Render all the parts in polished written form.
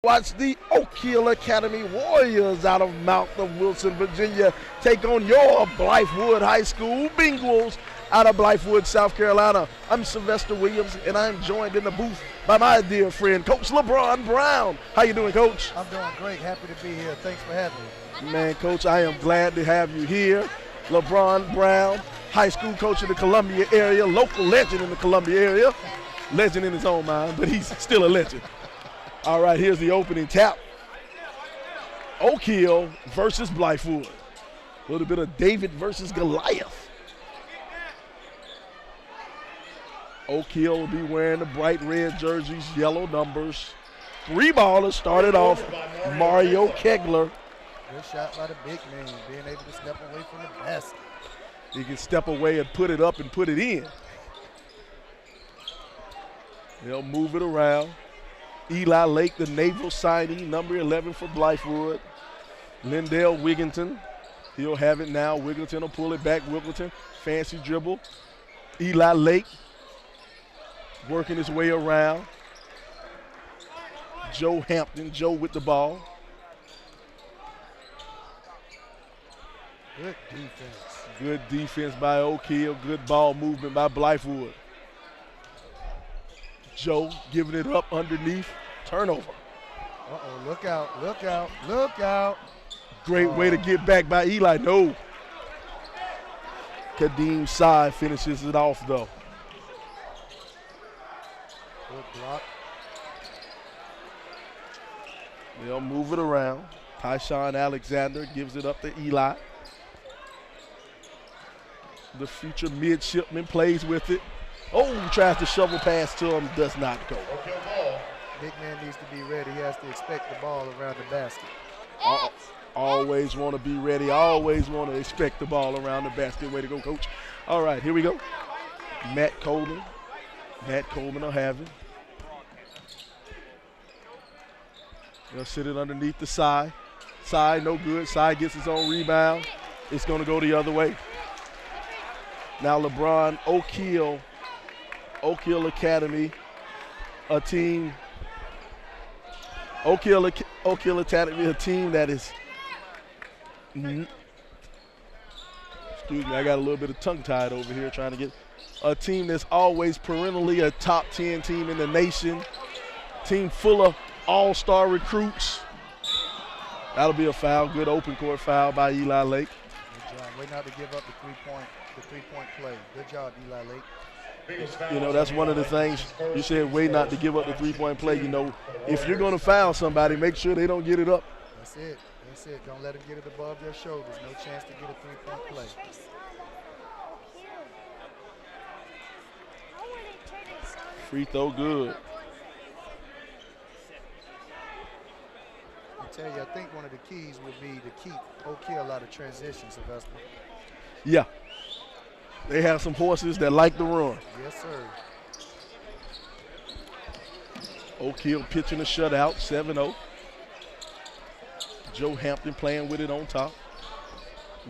Watch the Oak Hill Academy Warriors out of Mount of Wilson, Virginia, take on your Blythewood High School Bengals out of Blythewood, South Carolina. I'm Sylvester Williams, and I'm joined in the booth by my dear friend, Coach LeBron Brown. How you doing, Coach? I'm doing great. Happy to be here. Thanks for having me. Man, Coach, I am glad to have you here. LeBron Brown, high school coach in the Columbia area, local legend in the Columbia area. Legend in his own mind, but he's still a legend. All right, here's the opening tap. Oak Hill versus Blythewood. A little bit of David versus Goliath. Oak Hill will be wearing the bright red jerseys, yellow numbers. Three ballers started off. Mario Kegler. Good shot by the big man, being able to step away from the basket. He can step away and put it up and put it in. They'll move it around. Eli Lake, the naval signee, number 11 for Blythewood. Lindell Wigginton, he'll have it now. Wigginton will pull it back. Wigginton, fancy dribble. Eli Lake working his way around. Joe Hampton, Joe with the ball. Good defense. Good defense by Oak Hill. Good ball movement by Blythewood. Joe giving it up underneath. Turnover. Uh-oh, look out, look out, look out. Great way to get back by Eli. No. Kadeem Sy finishes it off, though. Good block. They'll move it around. Tyshawn Alexander gives it up to Eli. The future midshipman plays with it. Oh, tries to shovel pass to him, does not go. Big man needs to be ready. He has to expect the ball around the basket. Always want to be ready. Always want to expect the ball around the basket. Way to go, Coach. All right, here we go. Matt Coleman. Matt Coleman will have it. They'll sit it underneath the Sy. Sy, no good. Sy gets his own rebound. It's going to go the other way. Now LeBron, Oak Hill Academy, a team. Oak Hill Academy, a team that is, excuse me, I got a little bit of tongue-tied over here trying to get, a team that's always perennially a top 10 team in the nation, team full of all-star recruits. That'll be a foul, good open court foul by Eli Lake. Good job. Way not to give up the three-point play. Good job, Eli Lake. You know, that's one of the things you said, way not to give up the three-point play. You know, if you're going to foul somebody, make sure they don't get it up. That's it. That's it. Don't let them get it above their shoulders. No chance to get a three-point play. Free throw good. I tell you, I think one of the keys would be to keep Oak Hill out of transition, Sylvester. Yeah. They have some horses that like to run. Yes, sir. Oak Hill pitching a shutout, 7-0. Joe Hampton playing with it on top.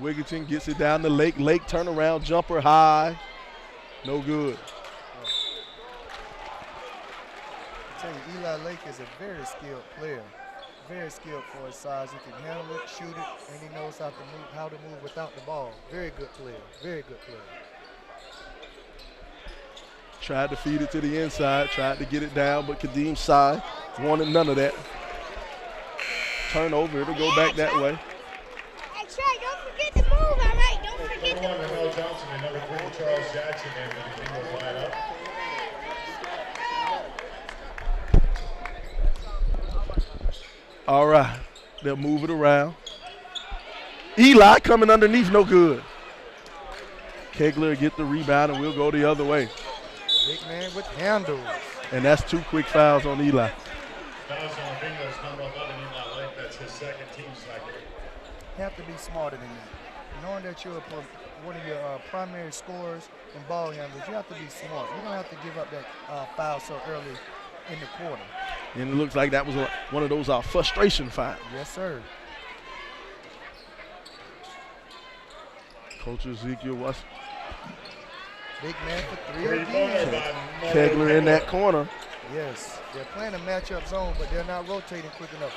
Wigginton gets it down to Lake. Lake turnaround jumper high. No good. I tell you, Eli Lake is a very skilled player. Very skilled for his size. He can handle it, shoot it, and he knows how to move without the ball. Very good player. Very good player. Tried to feed it to the inside, tried to get it down, but Kadeem Sy wanted none of that. Turnover, it'll go back that way. Hey, Trey, don't forget to move, all right? Don't forget to Number 1, Mel Johnson, and number 3, Charles Jackson, and the Bengals line up. All right, they'll move it around. Eli coming underneath, no good. Kegler get the rebound, and we'll go the other way. Big man with handles. And that's 2 quick fouls on Eli. Fouls on the Bengals, number 11, Eli Lake. That's his second team second. You have to be smarter than that. Knowing that you're one of your primary scorers and ball handlers, you have to be smart. You don't have to give up that foul so early in the quarter. And it looks like that was one of those frustration fouls. Yes, sir. Coach Ezekiel Watson. Big man for 3 again. Kegler in that corner. Yes, they're playing a matchup zone, but they're not rotating quick enough.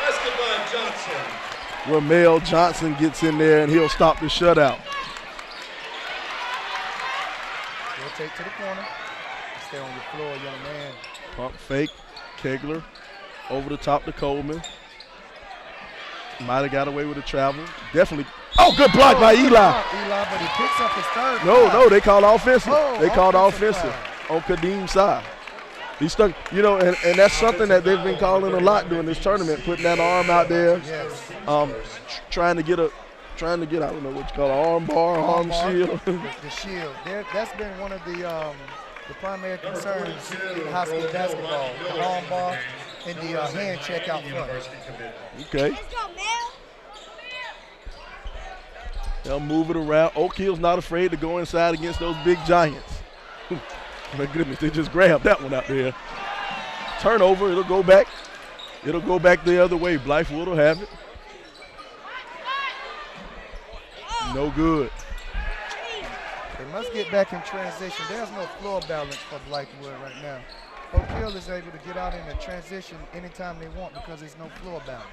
Basketball Johnson. Ramel Johnson gets in there, and he'll stop the shutout. Rotate to the corner. Stay on your floor, young man. Pump fake. Kegler over the top to Coleman. Might have got away with a travel. Definitely. Oh, good block by Eli. Eli, but he picks up his third. No, they called offensive. Oh, they called offensive offensive on Kadeem's side. He stuck, and that's something that they've been calling a lot during this tournament, putting that arm out there, trying to get I don't know what you call it, arm bar, arm shield. The shield. That's been one of the primary concerns in high school basketball, the arm bar and the hand check out front. Okay. Let's go, Mel. They'll move it around. Oak Hill's not afraid to go inside against those big giants. My goodness, they just grabbed that one out there. Turnover, it'll go back. It'll go back the other way. Blythewood will have it. No good. They must get back in transition. There's no floor balance for Blythewood right now. Oak Hill is able to get out in the transition anytime they want because there's no floor balance.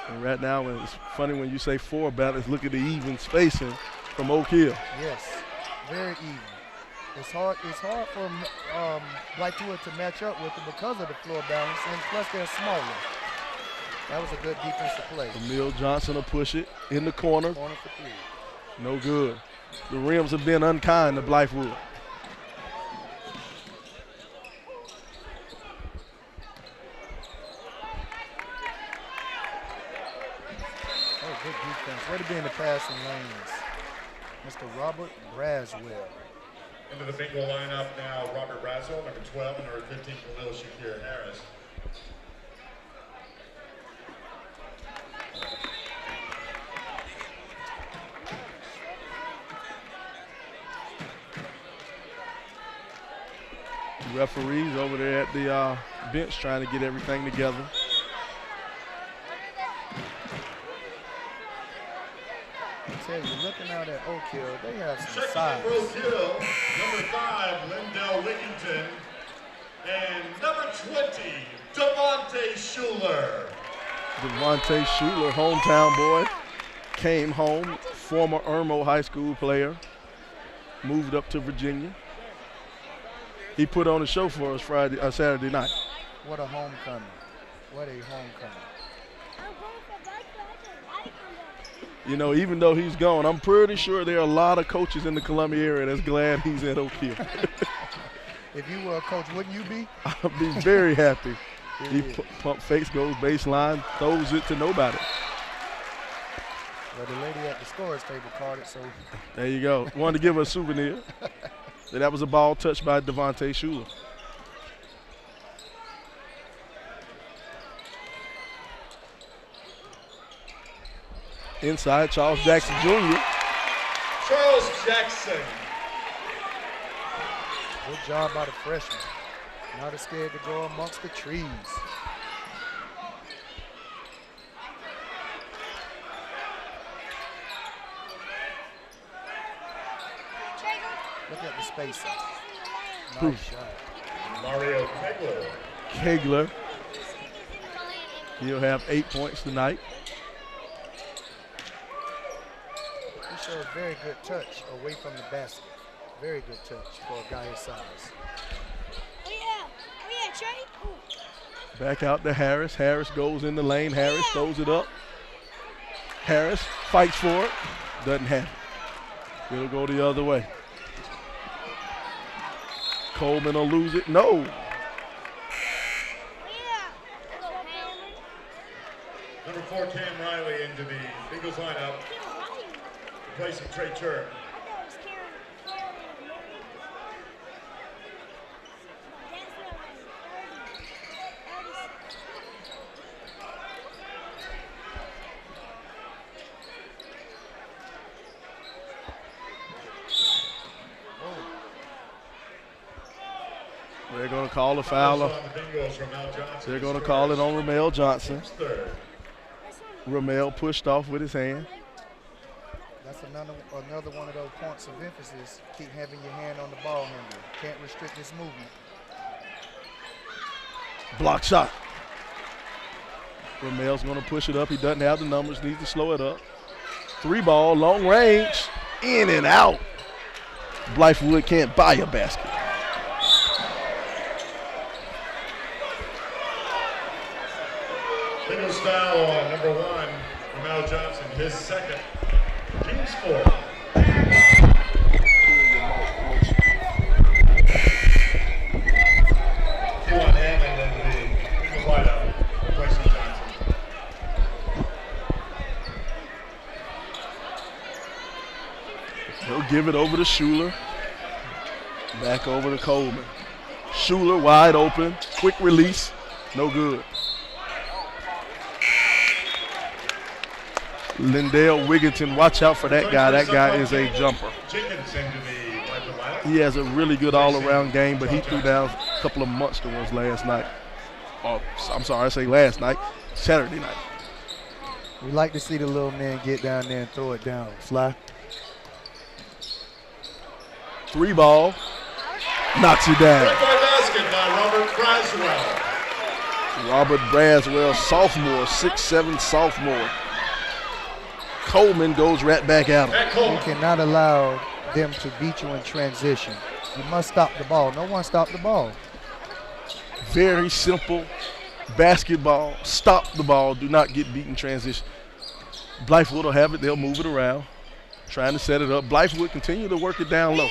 And right now, it's funny when you say floor balance, look at the even spacing from Oak Hill. Yes, very even. It's hard for Blythewood to match up with it because of the floor balance, and plus they're smaller. That was a good defensive play. Emil Johnson will push it in the corner. Corner for three. No good. The rims have been unkind to Blythewood. Oh, good defense. Way to be in the passing lanes. Mr. Robert Braswell. Into the bingo lineup now, Robert Braswell, number 12, and number 15, Khalil Shakir Harris. Referees over there at the bench trying to get everything together. I tell you, looking out at Oak Hill, they have some Checking size. in for Oak Hill, number 5, Lindell Wickington, and number 20, Devontae Schuler. Devontae Schuler, hometown boy, came home, former Irmo High School player, moved up to Virginia. He put on a show for us Saturday night. What a homecoming. What a homecoming. I'm going for basketball. You know, even though he's gone, I'm pretty sure there are a lot of coaches in the Columbia area that's glad he's at Oak Hill. If you were a coach, wouldn't you be? I'd be very happy. He pump fakes, goes baseline, throws it to nobody. Well, the lady at the scorer's table called it, so. There you go. Wanted to give her a souvenir. That was a ball touched by Devontae Schuler. Inside, Charles Jackson Jr. Charles Jackson. Good job by the freshman. Not as scared to go amongst the trees. Look at the spacing. Nice shot. Mario Kegler. Kegler. He'll have 8 points tonight. He showed very good touch away from the basket. Very good touch for a guy his size. Oh yeah, Trey. Ooh. Back out to Harris. Harris goes in the lane. Harris throws it up. Harris fights for it. Doesn't have it. It'll go the other way. Coleman will lose it. No. Oh yeah. Hello, Cameron. Number 4, Cam Riley into the Eagles lineup, replacing Trey Turk. I thought it was Karen. That's not right. 30. They're going to call a foul. Also on the bingos, Ramel Johnson. They're going to call it on Ramel Johnson. Team's third. Ramel pushed off with his hand. That's another one of those points of emphasis. Keep having your hand on the ball handle. Can't restrict this movement. Block shot. Ramel's going to push it up. He doesn't have the numbers, needs to slow it up. 3 ball, long range, in and out. Blythewood can't buy a basket. Single foul on number 1, Ramel Johnson, his second. Team's 4. T1 Hammond and the wide out, replacing Johnson. He'll give it over to Schuler. Back over to Coleman. Schuler wide open, quick release, no good. Lindell Wigginton, watch out for that guy. That guy is a jumper. He has a really good all-around game, but he threw down a couple of monster ones last night. Oh, I'm sorry, I say last night, Saturday night. We like to see the little man get down there and throw it down. Sly. 3 ball, knocks you down. Basket by Robert Braswell. Robert Braswell, sophomore, 6'7" sophomore. Coleman goes right back at him. You cannot allow them to beat you in transition. You must stop the ball. No one stopped the ball. Very simple basketball. Stop the ball. Do not get beat in transition. Blythewood will have it. They'll move it around. Trying to set it up. Blythewood continue to work it down low.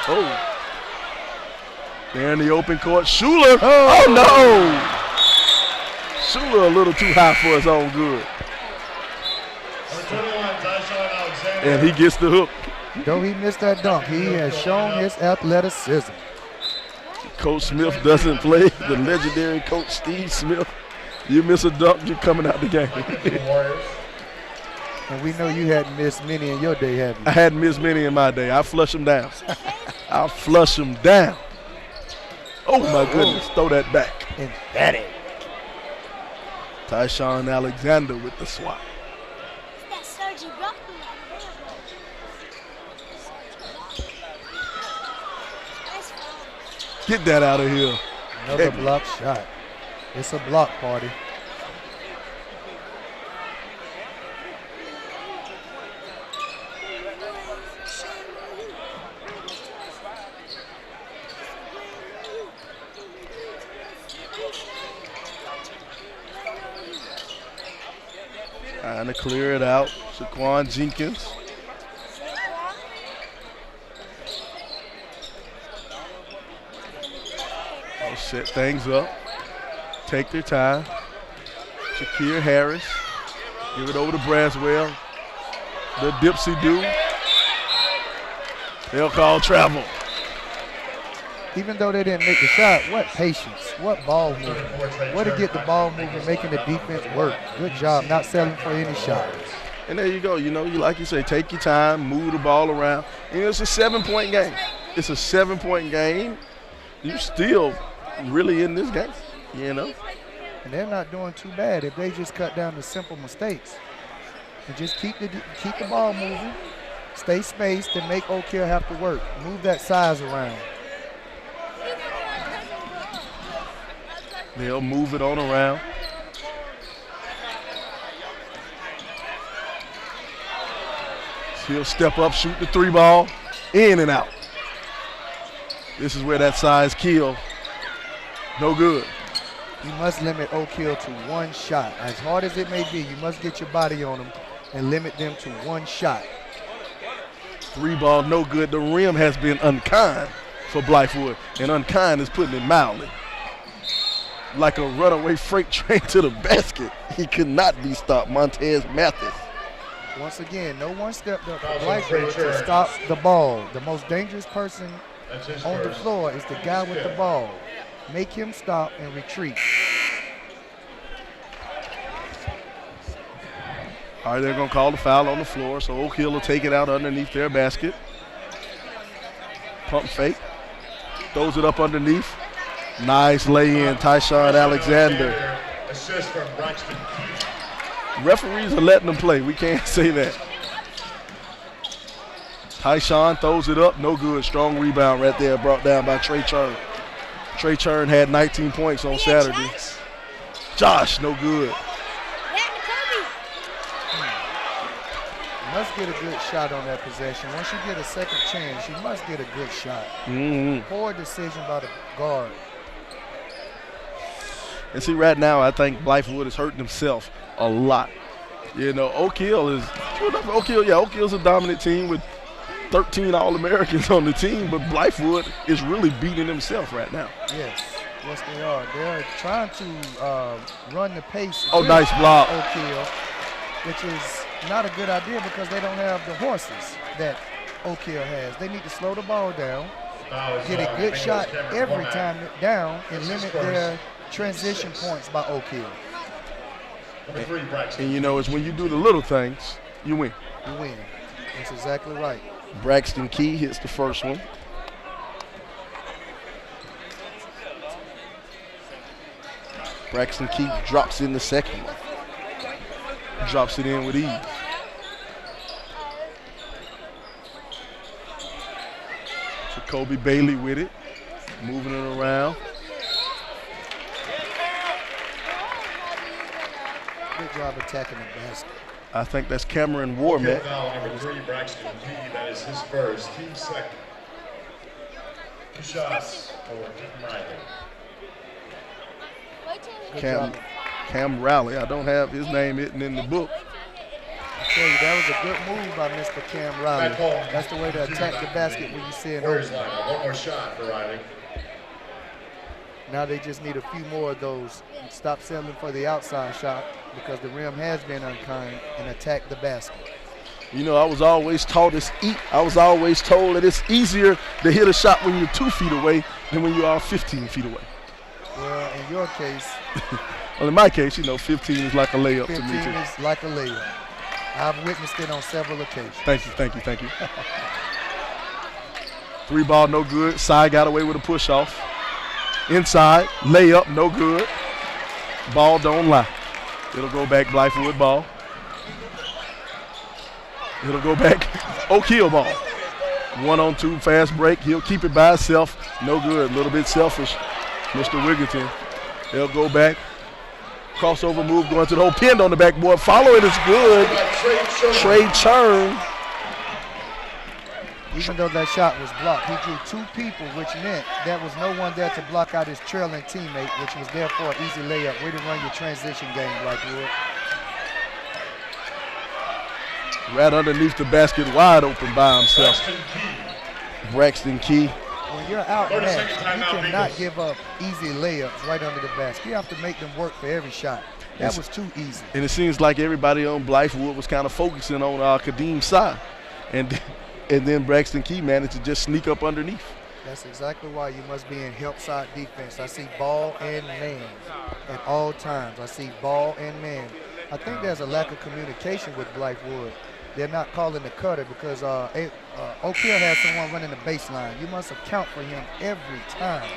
Oh. There in the open court. Schuler. Oh, no. Schuler a little too high for his own good. And he gets the hook. Though he missed that dunk, he has shown his athleticism. Coach Smith doesn't play. The legendary Coach Steve Smith. You miss a dunk, you're coming out the game. And we know you hadn't missed many in your day, have you? I hadn't missed many in my day. I flush them down. I'll flush them down. Oh, my goodness. Throw that back. Emphatic. Tyshawn Alexander with the swat. Get that out of here. Another block shot. It's a block party. Trying to clear it out. Shaquan Jenkins. They'll set things up. Take their time. Shakir Harris. Give it over to Braswell. The Dipsy do. They'll call travel. Even though they didn't make the shot, what patience, what ball movement. Way to get the ball movement, making the defense work. Good job, not settling for any shot. And there you go. You know, you like you say, take your time, move the ball around. You know, it's a 7-point game. It's a 7-point game. You still really in this game, you know. And they're not doing too bad if they just cut down the simple mistakes and just keep the ball moving, stay spaced, and make Oak Hill have to work. Move that size around. They'll move it on around. He'll step up, shoot the 3 ball, in and out. This is where that size kill. No good. You must limit Oak Hill to 1 shot. As hard as it may be, you must get your body on them and limit them to 1 shot. 3 ball, no good. The rim has been unkind for Blythewood, and unkind is putting it mildly. Like a runaway freight train to the basket. He could not be stopped. Montez Mathis. Once again, no one stepped up for Blythewood to stop the ball. The most dangerous person on the floor is the guy with the ball. Make him stop and retreat. All right, they're going to call the foul on the floor, so Oak Hill will take it out underneath their basket. Pump fake. Throws it up underneath. Nice lay-in, Tyshawn Alexander. Assist from Braxton. Referees are letting them play. We can't say that. Tyshawn throws it up, no good. Strong rebound right there, brought down by Trey Churn. Trey Churn had 19 points on Saturday. Josh, no good. You must get a good shot on that possession. Once you get a second chance, you must get a good shot. Poor decision by the guard. And see, right now, I think Blythewood is hurting himself a lot. You know, Oak Hill's a dominant team with 13 All-Americans on the team, but Blythewood is really beating himself right now. Yes, they are. They're trying to run the pace. Oh, nice block. Oak Hill, which is not a good idea because they don't have the horses that Oak Hill has. They need to slow the ball down, get a good shot every time down, and limit their transition points by Oak Hill. And you know, it's when you do the little things, you win. You win. That's exactly right. Braxton Key hits the first one. Braxton Key drops in the second one. Drops it in with ease. Jacoby Bailey with it, moving it around. Good job attacking the basket. I think that's Cameron Warmack. Foul number 3, Braxton Key. That is his first, team second. 2 shots for Keaton Riley. Cam Rowley. I don't have his name written in the book. I tell you, that was a good move by Mr. Cam Riley. That's the way to attack the basket when you see an opening. One more shot for Riley. Now they just need a few more of those. Stop settling for the outside shot because the rim has been unkind, and attack the basket. You know, I was always told that it's easier to hit a shot when you're 2 feet away than when you are 15 feet away. Well, in your case. Well, in my case, you know, 15 is like a layup to me, too. 15 is like a layup. I've witnessed it on several occasions. Thank you. 3 ball, no good. Cy got away with a push-off. Inside, layup, no good. Ball don't lie. It'll go back Blythewood ball. It'll go back Oak Hill ball. 1-on-2 fast break. He'll keep it by himself. No good. A little bit selfish, Mr. Wigginton. They'll go back. Crossover move going to the hole. Pinned on the backboard. Follow it is good. Trey Churn. Even though that shot was blocked, he drew 2 people, which meant there was no one there to block out his trailing teammate, which was therefore an easy layup. Way to run your transition game, Blythewood. Right underneath the basket, wide open by himself. Braxton Key. When you're outmatched, you cannot give up easy layups right under the basket. You have to make them work for every shot. That was too easy. And it seems like everybody on Blythewood was kind of focusing on Kadeem's side. And then Braxton Key managed to just sneak up underneath. That's exactly why you must be in help side defense. I see ball and man at all times. I see ball and man. I think there's a lack of communication with Blythewood. They're not calling the cutter because Oak Hill has someone running the baseline. You must account for him every time.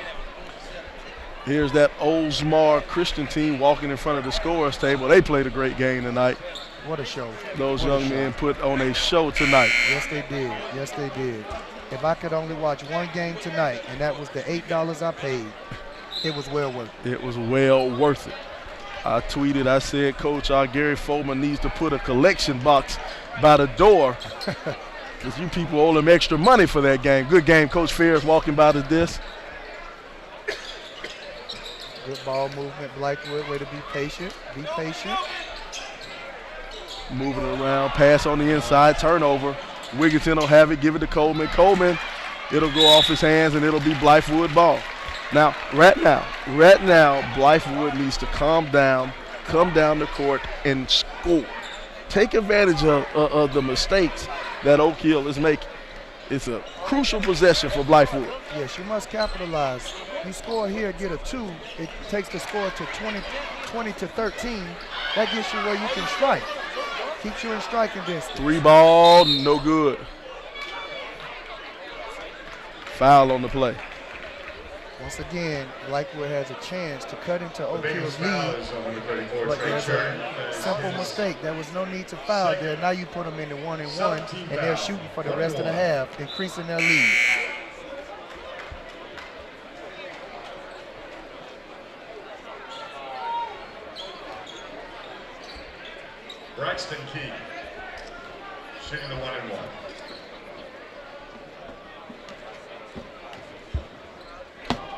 Here's that Oldsmar Christian team walking in front of the scorer's table. They played a great game tonight. What a show. Those young men put on a show tonight. Yes, they did. Yes, they did. If I could only watch one game tonight, and that was the $8 I paid, it was well worth it. It was well worth it. I tweeted, I said, Coach, Gary Foreman needs to put a collection box by the door because you people owe him extra money for that game. Good game. Coach Ferris walking by the disc. Good ball movement, Blythewood. Way to be patient. Be patient. Moving around, pass on the inside, turnover. Wigginton will have it, give it to Coleman. Coleman, it'll go off his hands, and it'll be Blythewood ball. Now, right now, Blythewood needs to come down the court and score. Take advantage of the mistakes that Oak Hill is making. It's a crucial possession for Blythewood. Yes, you must capitalize. You score here, get a 2. It takes the score to 20 to 13. That gets you where you can strike. Keeps you in striking distance. 3 ball, no good. Foul on the play. Once again, Blythewood has a chance to cut into Oak Hill's foul lead, is on number 34, but Trey there's Turner. a simple mistake. There was no need to foul there. Now you put them in the 1-and-1, and they're shooting for the rest of the half, increasing their lead. Braxton Key shooting the 1-and-1.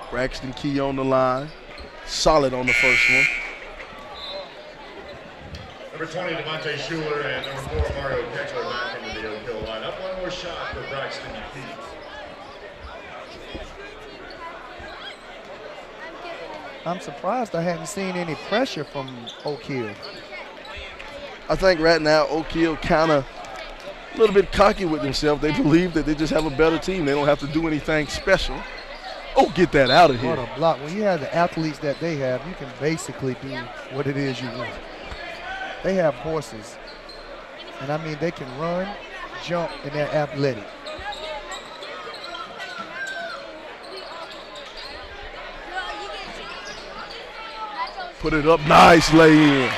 Braxton Key on the line. Solid on the first one. Number 20, Devontae Schuler, and number 4, Mario Keckler back into the Oak Hill lineup. One more shot for Braxton Key. I'm surprised I hadn't seen any pressure from Oak Hill. I think right now Oak Hill kind of a little bit cocky with themselves. They believe that they just have a better team. They don't have to do anything special. Oh, get that out of here. What a block. When you have the athletes that they have, you can basically do what it is you want. They have horses. And I mean, they can run, jump, and they're athletic. Put it up, nice lay in.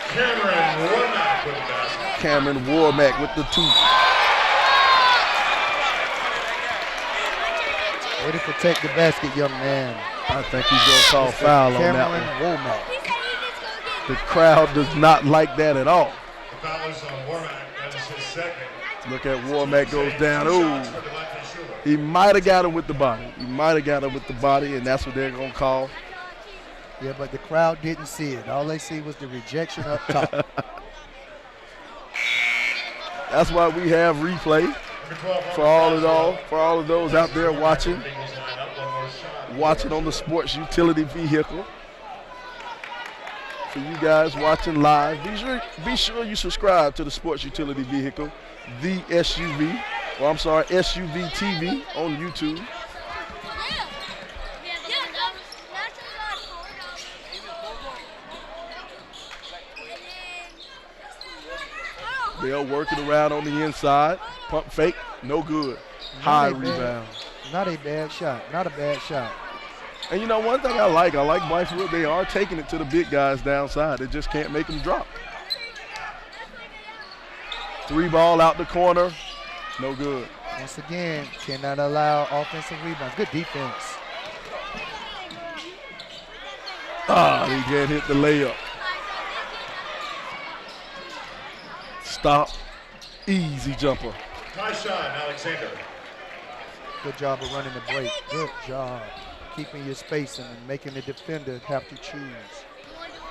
Cameron Warmack with the basket. Cameron Warmack with the 2. Way to protect the basket, young man. I think he's going to call foul on that one. Cameron Womack. The crowd does not like that at all. The foul is on Warmack. That is his second. Look at Warmack goes down. Shots Ooh, for Devontae Schuler. he might have got him with the body. He might have got him with the body, and that's what they're going to call. Yeah, but the crowd didn't see it. All they see was the rejection up top. That's why we have replay Number 12, for all of those out there watching Bengals lineup. One more shot. watching on the sports utility vehicle. For you guys watching live, be sure you subscribe to the sports utility vehicle, the SUV, or I'm sorry, SUVtv on YouTube. They'll work it around on the inside. Pump fake, no good. High rebound. Not a bad shot. Not a bad shot. And you know one thing I like Blythewood, they are taking it to the big guys downside. They just can't make them drop. 3 ball out the corner, no good. Once again, cannot allow offensive rebounds. Good defense. He can't hit the layup. Stop, easy jumper. Tyshawn Alexander. Good job of running the break. Good job. Keeping your spacing and making the defender have to choose.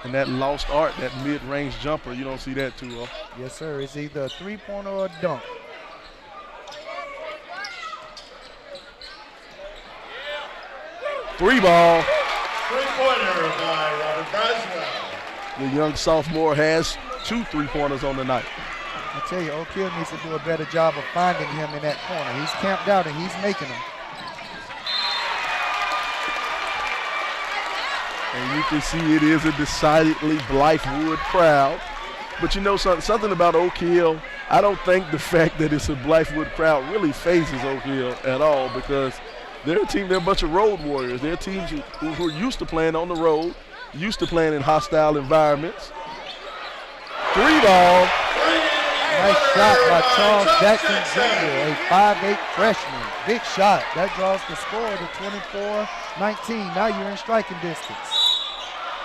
And that lost art, that mid-range jumper, you don't see that too often. Yes, sir. It's either a three-pointer or a dunk. Three ball. Three-pointer by Robert Braswell. The young sophomore has 2 3-pointers on the night. I tell you, Oak Hill needs to do a better job of finding him in that corner. He's camped out and he's making them. And you can see it is a decidedly Blythewood crowd. But you know something about Oak Hill, I don't think the fact that it's a Blythewood crowd really phases Oak Hill at all, because they're a team, they're a bunch of road warriors. They're teams who are used to playing on the road, used to playing in hostile environments. 3 ball. Nice shot by Charles Jackson Jr., a 5'8 freshman. Big shot. That draws the score to 24-19. Now you're in striking distance.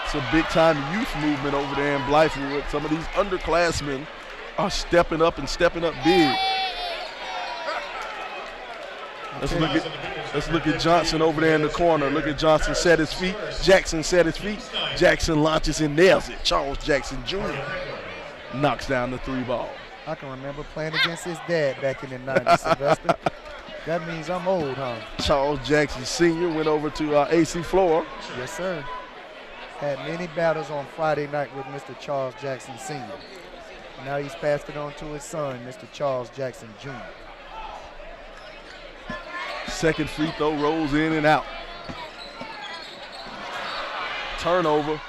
It's a big-time youth movement over there in Blythewood. Some of these underclassmen are stepping up and stepping up big. Let's look at Johnson over there in the corner. Look at Johnson set his feet. Jackson set his feet. Jackson launches and nails it. Charles Jackson Jr. knocks down the 3 ball. I can remember playing against his dad back in the 90s, Sylvester. That means I'm old, huh? Charles Jackson Sr. went over to AC Flora. Yes, sir. Had many battles on Friday night with Mr. Charles Jackson Sr. Now he's passed it on to his son, Mr. Charles Jackson Jr. Second free throw rolls in and out. Turnover.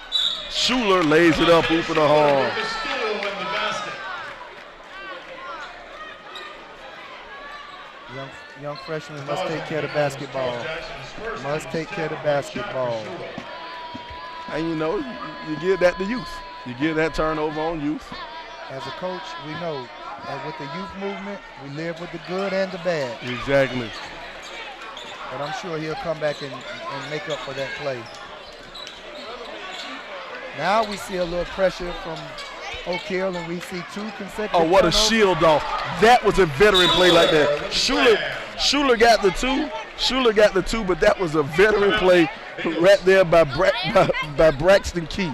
Schuler lays it up, hooping a hard. Young freshman must take care of the basketball. Must take care of the basketball. And you know, you give that to youth. You give that turnover on youth. As a coach, we know that with the youth movement, we live with the good and the bad. Exactly. But I'm sure he'll come back and make up for that play. Now we see a little pressure from Oak Hill, and we see 2 consecutive Oh, what a turnovers. shield off. That was a veteran play like that. Schuler got the 2. Schuler got the 2, but that was a veteran play right there by Braxton Key.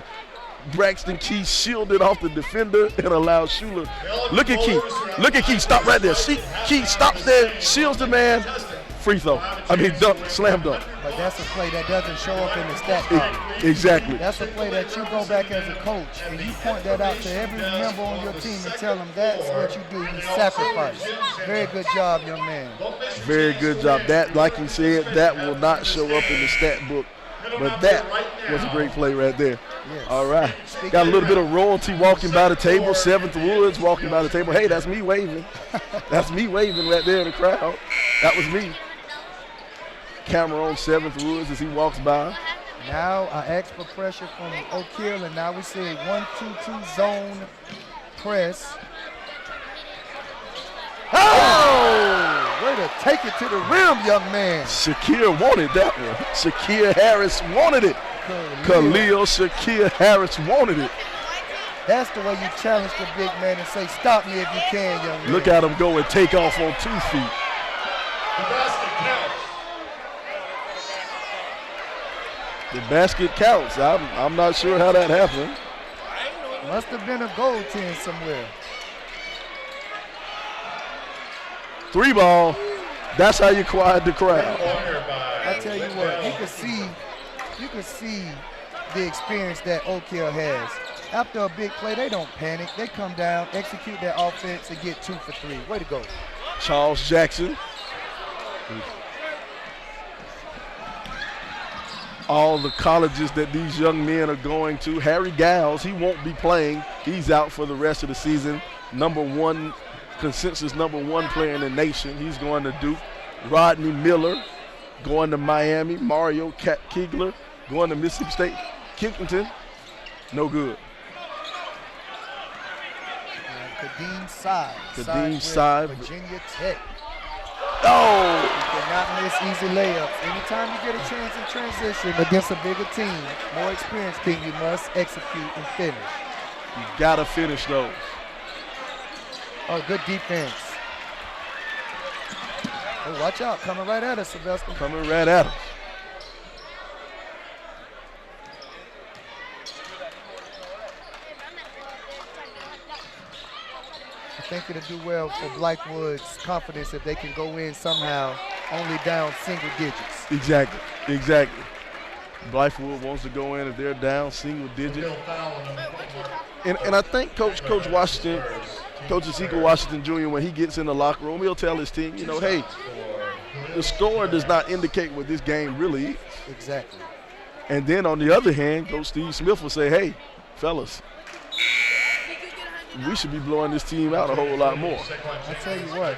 Braxton Key shielded off the defender and allowed Schuler. Look at Key. Look at Key. Stop right there. See, Key stops there, shields the man. Free throw. I mean, dunk, slam dunk. But that's a play that doesn't show up in the stat card. Exactly. That's a play that you go back as a coach and you point that out to every member on your team and tell them that's what you do. You sacrifice. Very good job, young man. Very good job. That, like you said, that will not show up in the stat book. But that was a great play right there. Yes. All right. Got a little bit of royalty walking by the table. 7th Woods walking by the table. Hey, that's me waving. That's me waving right there in the crowd. That was me. Camera on 7th Woods as he walks by. Now I asked for pressure from Oak Hill, and now we see a 1-2-2 zone press. Oh! Way to take it to the rim, young man. Shakir wanted that one. Shakir Harris wanted it. Khalil Shakir Harris wanted it. That's the way you challenge the big man and say, stop me if you can, young man. Look at him go and take off on 2 feet. The basket counts. The basket counts. I'm not sure how that happened. Must have been a goaltend somewhere. 3 ball. That's how you quiet the crowd. I tell you what, you can see the experience that Oak Hill has. After a big play, they don't panic. They come down, execute their offense, and get 2 for 3. Way to go. Charles Jackson. All the colleges that these young men are going to. Harry Giles, he won't be playing. He's out for the rest of the season. Consensus number 1 player in the nation. He's going to Duke. Rodney Miller going to Miami. Mario Kegler going to Mississippi State. Kickington, no good. Kadeem Side. Kadeem Side. Virginia Tech. Oh! You cannot miss easy layups. Anytime you get a chance in transition against a bigger team, more experienced team, you must execute and finish. You gotta finish those. Oh, good defense. Oh, watch out. Coming right at us, Sylvester. Coming right at us. I think it'll do well for Blythewood's confidence if they can go in somehow only down single digits. Exactly. Blythewood wants to go in if they're down single digits. And I think Coach Washington, Coach Ezekiel Washington Jr., when he gets in the locker room, he'll tell his team, you know, hey, the score does not indicate what this game really is. Exactly. And then on the other hand, Coach Steve Smith will say, hey, fellas, we should be blowing this team out a whole lot more. I tell you what,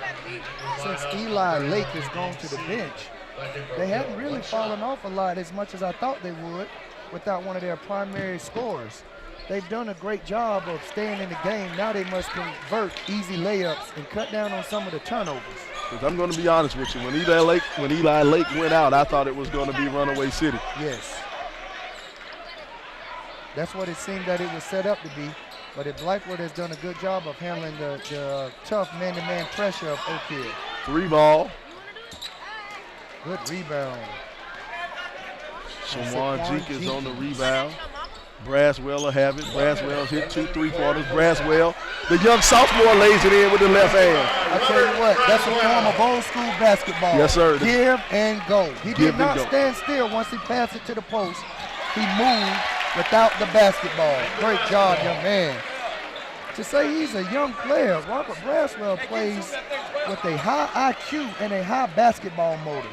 since Eli Lake has gone to the bench, they haven't really fallen off a lot as much as I thought they would without one of their primary scorers. They've done a great job of staying in the game. Now they must convert easy layups and cut down on some of the turnovers. I'm going to be honest with you. When Eli Lake went out, I thought it was going to be Runaway City. Yes. That's what it seemed that it was set up to be. But Blythewood has done a good job of handling the tough man-to-man pressure of Oak Hill. 3 ball. Good rebound. Shawan Jenkins on the rebound. Braswell will have it. Braswell's hit 2 3-pointers. Braswell, the young sophomore, lays it in with the left hand. I tell you what, that's a form of old school basketball. Yes, sir. Give and go. He did not go. stand still once he passed it to the post. He moved without the basketball. Great job, young man. To say he's a young player, Robert Braswell plays with a high IQ and a high basketball motor.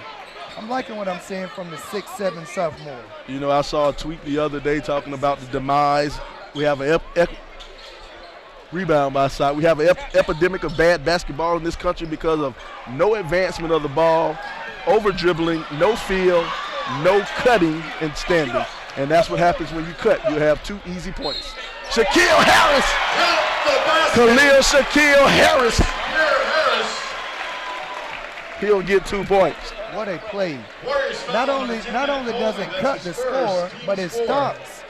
I'm liking what I'm seeing from the 6'7" sophomore. You know, I saw a tweet the other day talking about the demise. We have Rebound by side. We have an epidemic of bad basketball in this country because of no advancement of the ball, over dribbling, no feel, no cutting and standing. And that's what happens when you cut. You have 2 easy points. Shaquille Harris. Khalil Shaquille Harris. He'll get 2 points. What a play. Not only does it cut the score, but it stops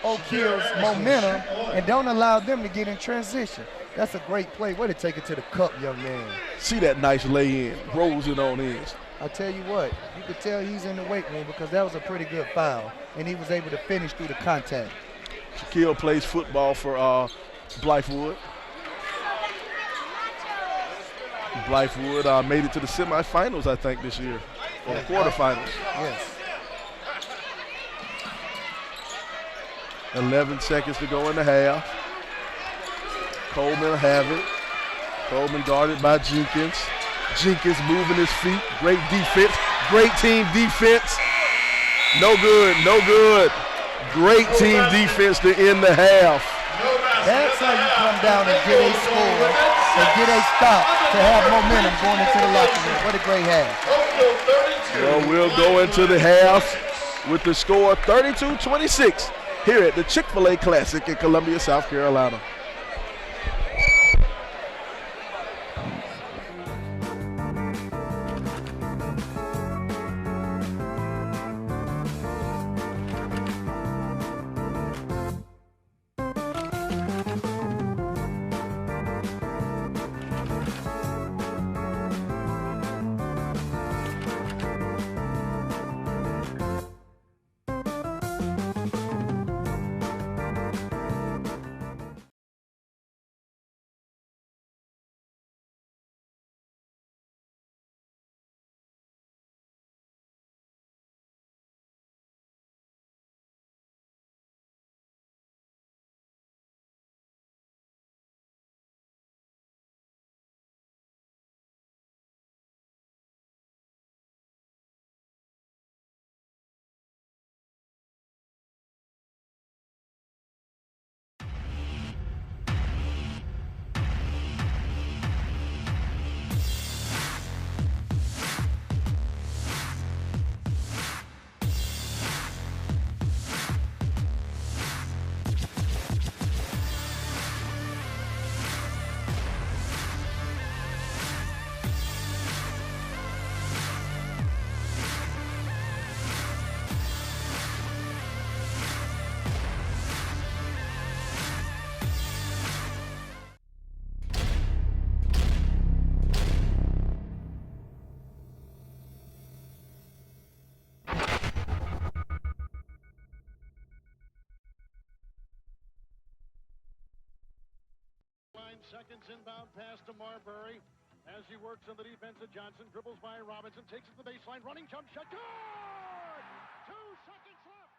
Oak Hill's momentum and don't allow them to get in transition. That's a great play. Way to take it to the cup, young man. See that nice lay-in. Rolls it on in. I tell you what, you could tell he's in the weight room because that was a pretty good foul, and he was able to finish through the contact. Shaquille plays football for Blythewood. Blythewood made it to the semifinals, I think, this year, or the quarterfinals. Yes. 11 seconds to go in the half. Coleman will have it. Coleman guarded by Jenkins. Jenkins moving his feet. Great defense. Great team defense. No good, no good. Great team defense to end the half. That's how you come down and get a score and get a stop to have momentum going into the locker room. What a great half. Well, we'll go into the half with the score 32-26 here at the Chick-fil-A Classic in Columbia, South Carolina. Seconds inbound pass to Marbury as he works on the defense of Johnson, dribbles by Robinson, takes it to the baseline, running jump shot, good! 2 seconds left.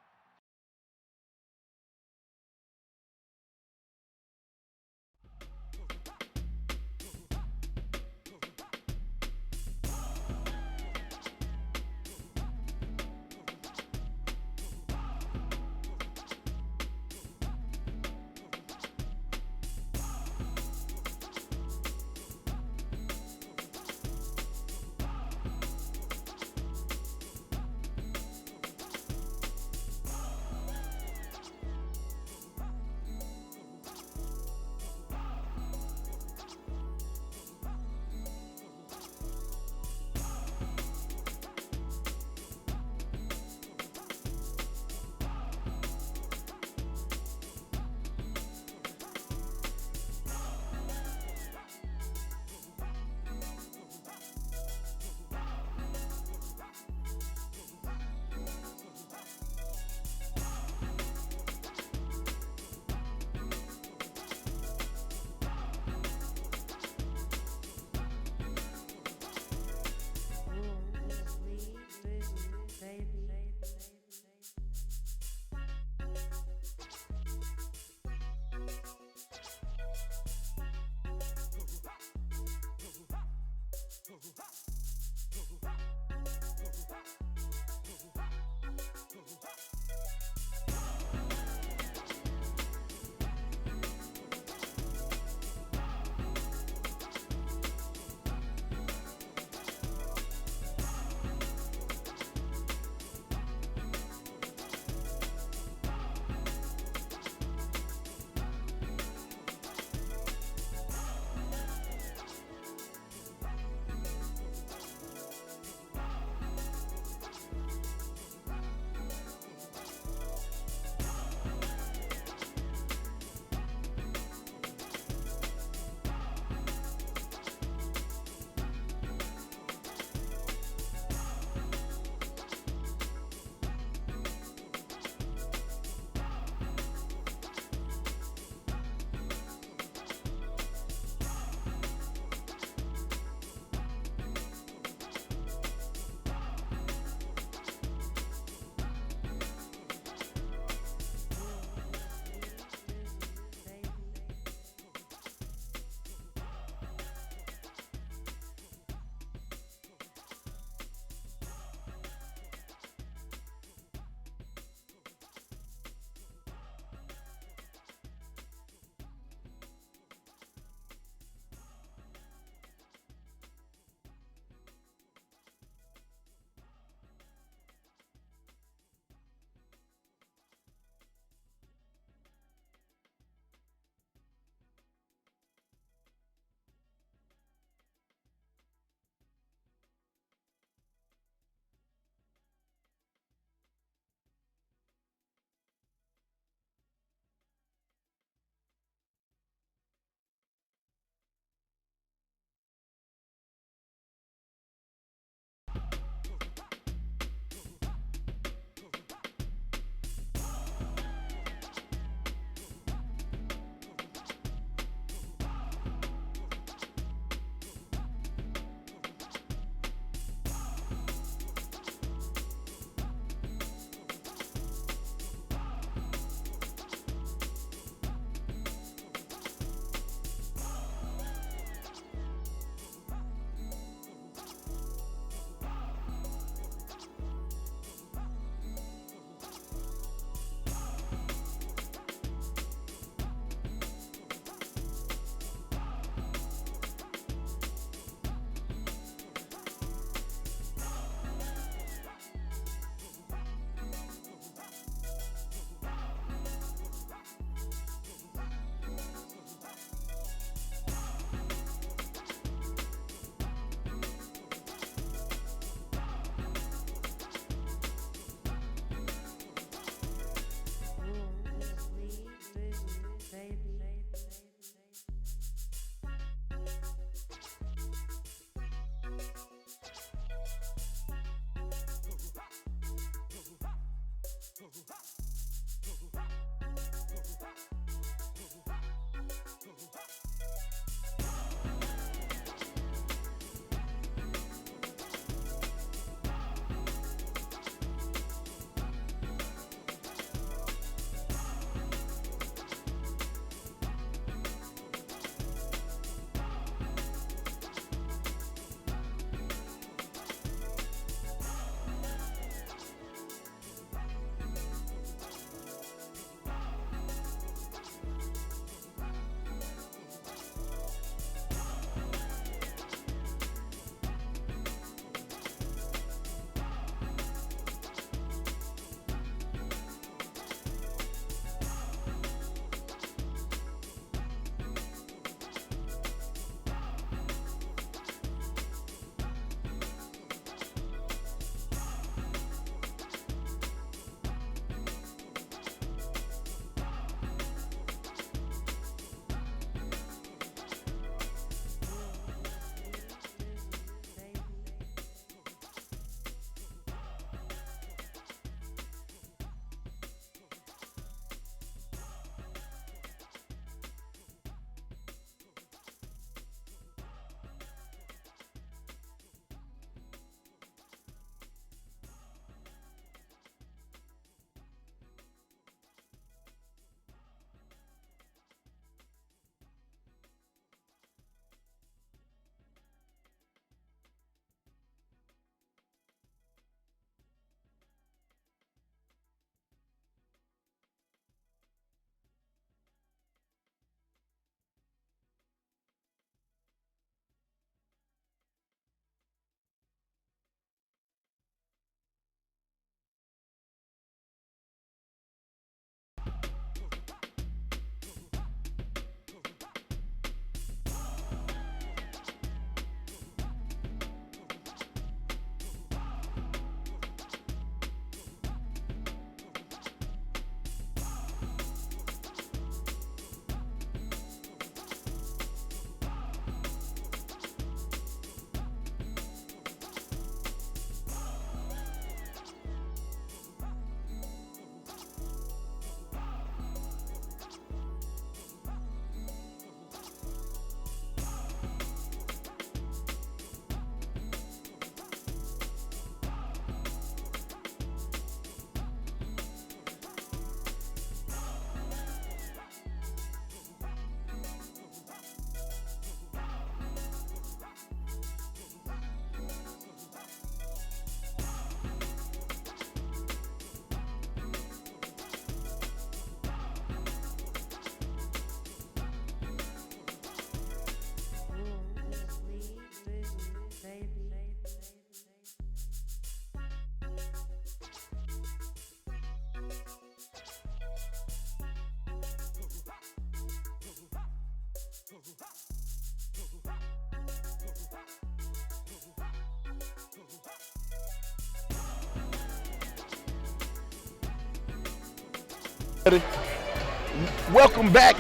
Welcome back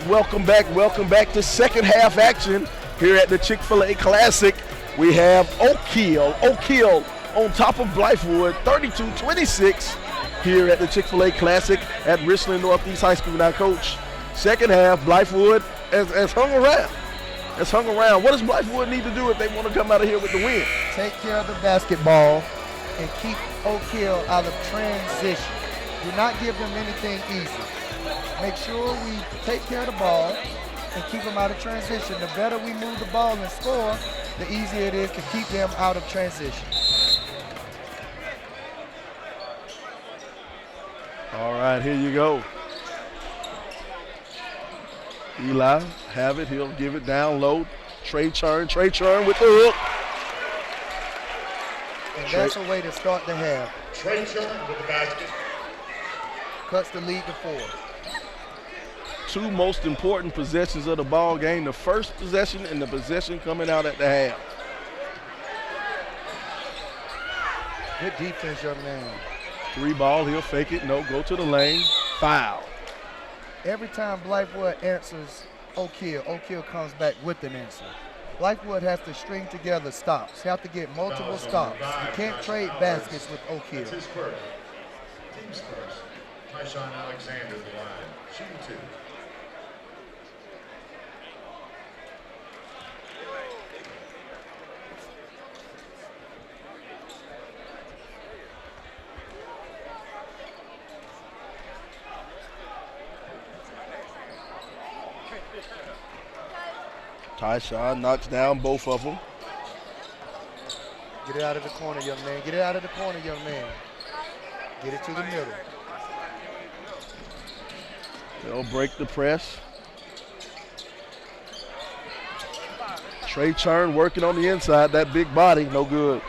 to second half action here at the Chick-fil-A Classic. We have Oak Hill on top of Blythewood, 32-26 here at the Chick-fil-A Classic at Richland Northeast High School. Now, Coach, second half, Blythewood has hung around. What does Blythewood need to do if they want to come out of here with the win? Take care of the basketball and keep Oak Hill out of transition. Do not give them anything easy. Make sure we take care of the ball and keep them out of transition. The better we move the ball and score, the easier it is to keep them out of transition. All right, here you go. Eli have it. He'll give it down low. Trey Churn with the hook. And that's a way to start the half. Trey Churn with the basket. Cuts the lead to 4. Two most important possessions of the ball game, the first possession and the possession coming out at the half. Good defense, young man. 3 ball, he'll fake it, no, go to the lane, foul. Every time Blythewood answers Oak Hill comes back with an answer. Blythewood has to string together stops, have to get multiple stops. You can't trade baskets with Oak Hill. That's his first. Team's first. Tyshawn Alexander, the line. Shooting 2. Tyshawn knocks down both of them. Get it out of the corner, young man. Get it out of the corner, young man. Get it to the middle. They'll break the press. Trey Churn working on the inside. That big body, no good.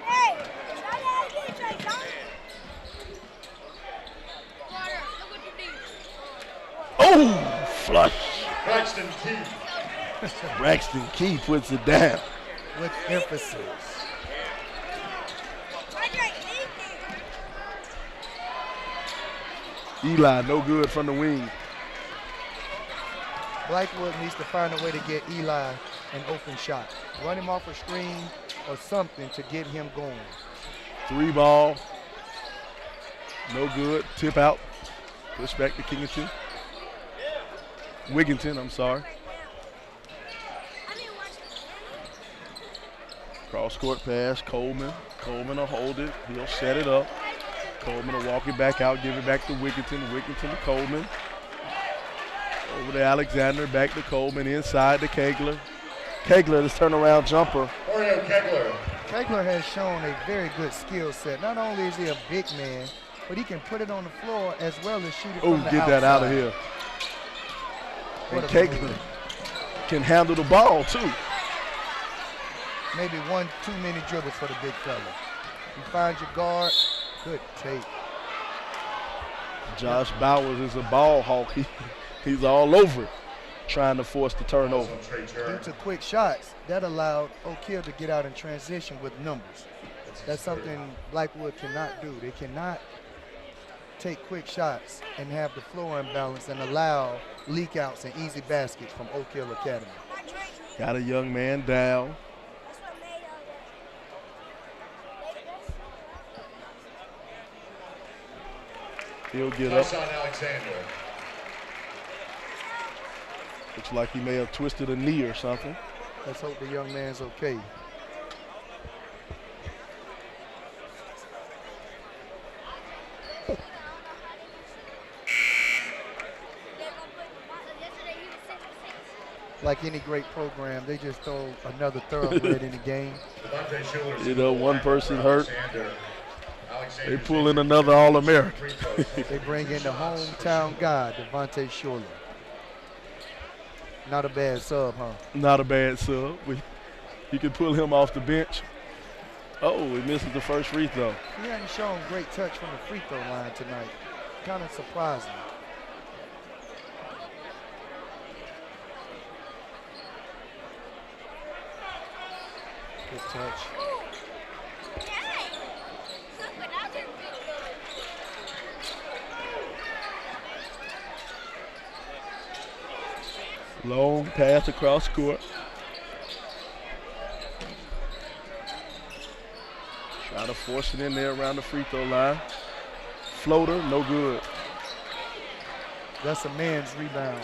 Hey, try that again, Trey Churn. Oh, flush. Braxton Key. Braxton Key puts it down. With emphasis. Eli, no good from the wing. Blythewood needs to find a way to get Eli an open shot. Run him off a screen or something to get him going. 3 ball. No good. Tip out. Push back to Wigginton, I'm sorry. Cross court pass, Coleman. Coleman will hold it. He'll set it up. Coleman will walk it back out, give it back to Wigginton. Wigginton to Coleman. Over to Alexander, back to Coleman, inside to Kegler. Kegler, this turnaround jumper. Oreo Kegler. Kegler has shown a very good skill set. Not only is he a big man, but he can put it on the floor as well as shoot it from the outside. Oh, get that out of here. And Kegler can handle the ball, too. Maybe 1 too many dribbles for the big fella. You find your guard, good take. Josh Bowers is a ball hawk. He's all over it, trying to force the turnover. Due to quick shots, that allowed Oak Hill to get out in transition with numbers. That's something Blythewood cannot do. They cannot take quick shots and have the floor imbalance and allow leak outs and easy baskets from Oak Hill Academy. Got a young man down. He'll get up. Tyshawn Alexander. Looks like he may have twisted a knee or something. Let's hope the young man's okay. Like any great program, they just throw another thoroughbred in the game. You know, one person hurt. They pull in another All-American. They bring in the hometown guy, Devontae Shorely. Not a bad sub, huh? Not a bad sub. You can pull him off the bench. Oh, he misses the first free throw. He hadn't shown great touch from the free throw line tonight. Kind of surprising. Good touch. Long pass across court. Try to force it in there around the free throw line. Floater, no good. That's a man's rebound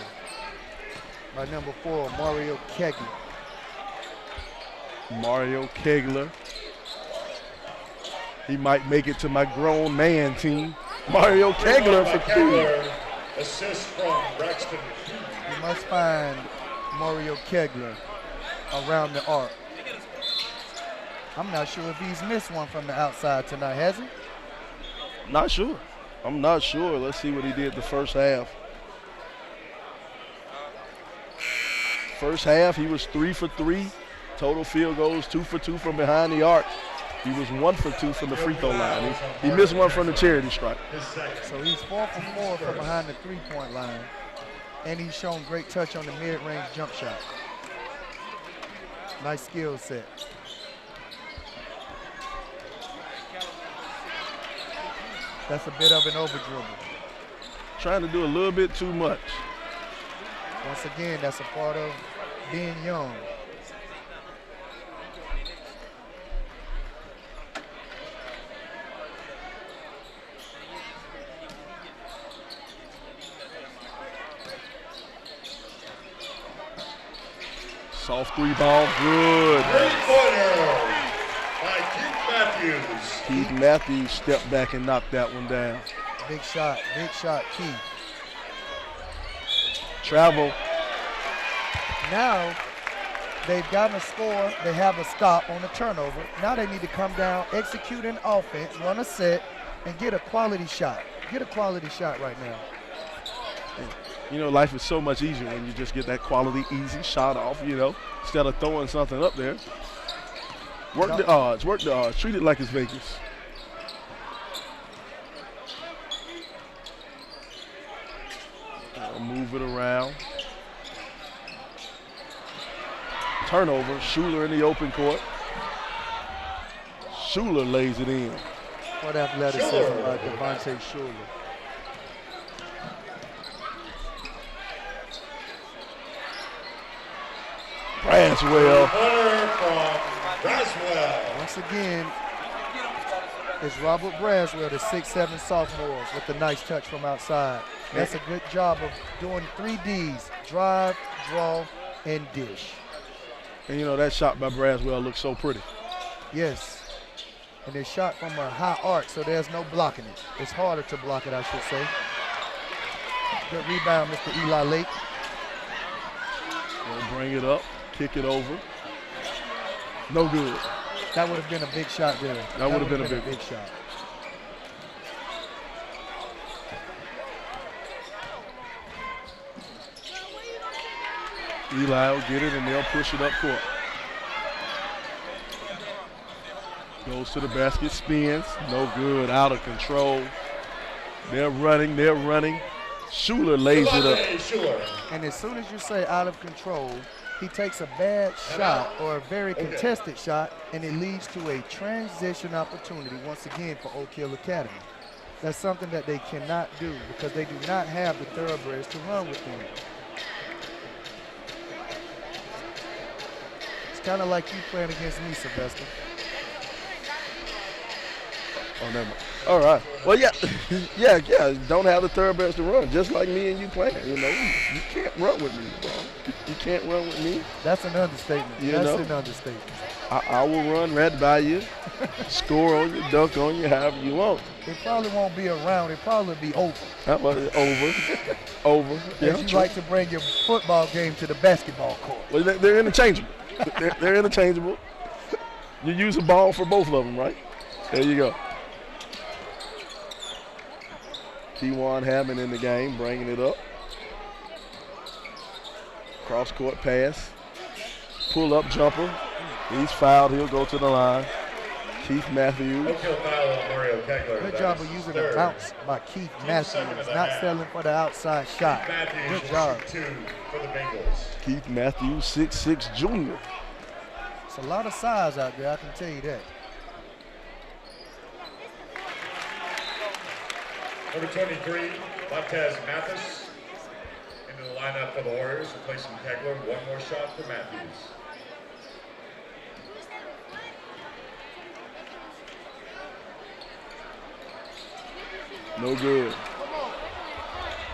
by number 4, Mario Kegler. Mario Kegler. He might make it to my grown man team. Mario Kegler for 3. Assist from Braxton. You must find Mario Kegler around the arc. I'm not sure if he's missed one from the outside tonight, has he? Not sure. I'm not sure. Let's see what he did the first half. First half, he was 3 for 3. Total field goals, 2 for 2 from behind the arc. He was 1 for 2 from the free throw line. He missed one from the charity stripe. So he's 4 for 4 from behind the three-point line. And he's shown great touch on the mid-range jump shot. Nice skill set. That's a bit of an over dribble. Trying to do a little bit too much. Once again, that's a part of being young. Soft 3 ball, good. Three-pointer by Keith Matthews. Keith Matthews stepped back and knocked that one down. Big shot, Keith. Travel. Now they've gotten a score, they have a stop on the turnover. Now they need to come down, execute an offense, run a set, and get a quality shot. Get a quality shot right now. You know, life is so much easier when you just get that quality, easy shot off, you know, instead of throwing something up there. Work the odds, treat it like it's Vegas. Move it around. Turnover, Schuler in the open court. Schuler lays it in. What athleticism by Devontae Schuler. Braswell. Once again, it's Robert Braswell, the 6'7" sophomore, with a nice touch from outside. That's a good job of doing 3 Ds, drive, draw, and dish. And you know, that shot by Braswell looks so pretty. Yes, and it's shot from a high arc, so there's no blocking it. It's harder to block it, I should say. Good rebound, Mr. Eli Lake. We'll bring it up, kick it over. No good. That would have been a big shot there. That would have been a big shot. Eli will get it and they'll push it up court. Goes to the basket, spins, no good, out of control. They're running. Schuler lays it up. And as soon as you say out of control, he takes a bad shot or a very contested shot, and it leads to a transition opportunity once again for Oak Hill Academy. That's something that they cannot do because they do not have the thoroughbreds to run with them. It's kind of like you playing against me, Sylvester. Oh, never mind. All right. Well, yeah. Don't have the thoroughbreds to run, just like me and you playing. You know, you can't run with me, bro. You can't run with me. That's an understatement. That's an understatement. I will run right by you, score on you, dunk on you, however you want. It probably won't be around. It probably be over. Over. Yeah, you like to bring your football game to the basketball court. Well, they're interchangeable. they're interchangeable. You use a ball for both of them, right? There you go. Kewan Hammond in the game, bringing it up. Cross-court pass. Pull-up jumper. He's fouled. He'll go to the line. Keith Matthews. Good job of using the bounce by Keith Matthews, not settling for the outside shot. Good job. Keith Matthews, 6'6" junior. It's a lot of size out there, I can tell you that. Number 23, Montez Mathis. Into the lineup for the Warriors, replacing Kegler. One more shot for Matthews. No good.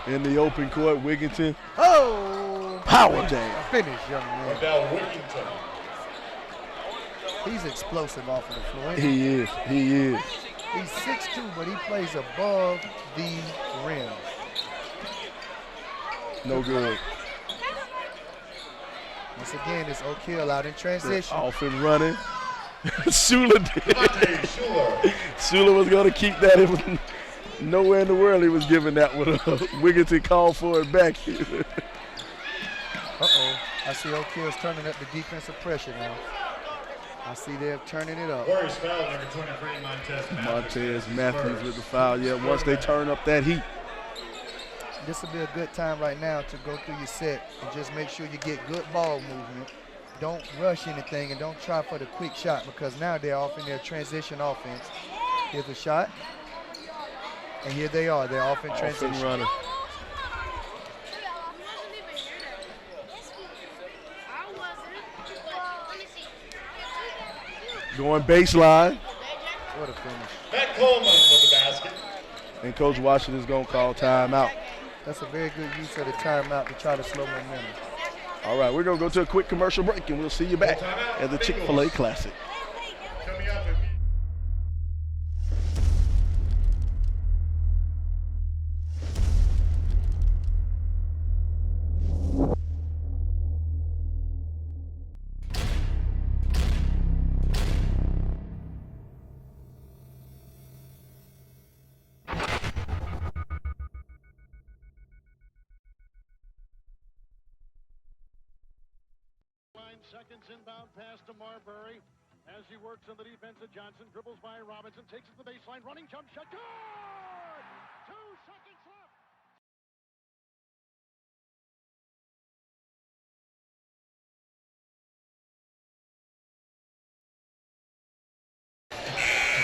In the open court, Wigginton. Oh! Power jam. Finish, young man. Wendell Wigginton. He's explosive off of the floor. He is. He is. He's 6'2", but he plays above the rim. No good. Once again, it's O'Kill out in transition. Off and running. Shula did. Devontae Schuler. Shula was going to keep that. It was nowhere in the world he was giving that one. Wigginton called for it back. Uh-oh. I see O'Kill's turning up the defensive pressure now. I see they're turning it up. Warriors foul, number 23, Montez Matthews with the foul. Yeah, once they turn up that heat. This will be a good time right now to go through your set and just make sure you get good ball movement. Don't rush anything and don't try for the quick shot, because now they're off in their transition offense. Here's a shot. And here they are. They're off in transition. Off and running. Going baseline. What a finish. Matt Coleman with the basket. And Coach Washington's going to call timeout. That's a very good use of the timeout to try to slow momentum. All right, we're going to go to a quick commercial break, and we'll see you back at the Chick-fil-A Classic. Coming up. Seconds inbound pass to Marbury as he works on the defense of Johnson, dribbles by Robinson, takes it to the baseline, running jump shot, good! 2 seconds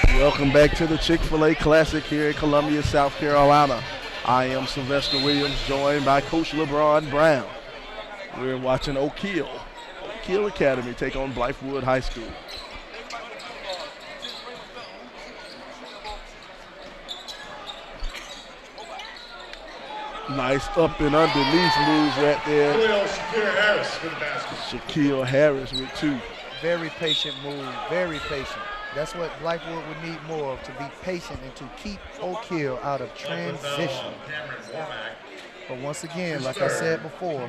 left. Welcome back to the Chick-fil-A Classic here in Columbia, South Carolina. I am Sylvester Williams, joined by Coach LeBron Brown. We're watching O'Kill Academy take on Blythewood High School. Nice up and underneath moves right there. Shaquille Harris with the basket. Shaquille Harris with 2. Very patient move, very patient. That's what Blythewood would need more of, to be patient and to keep O'Kill out of transition. But once again, like I said before,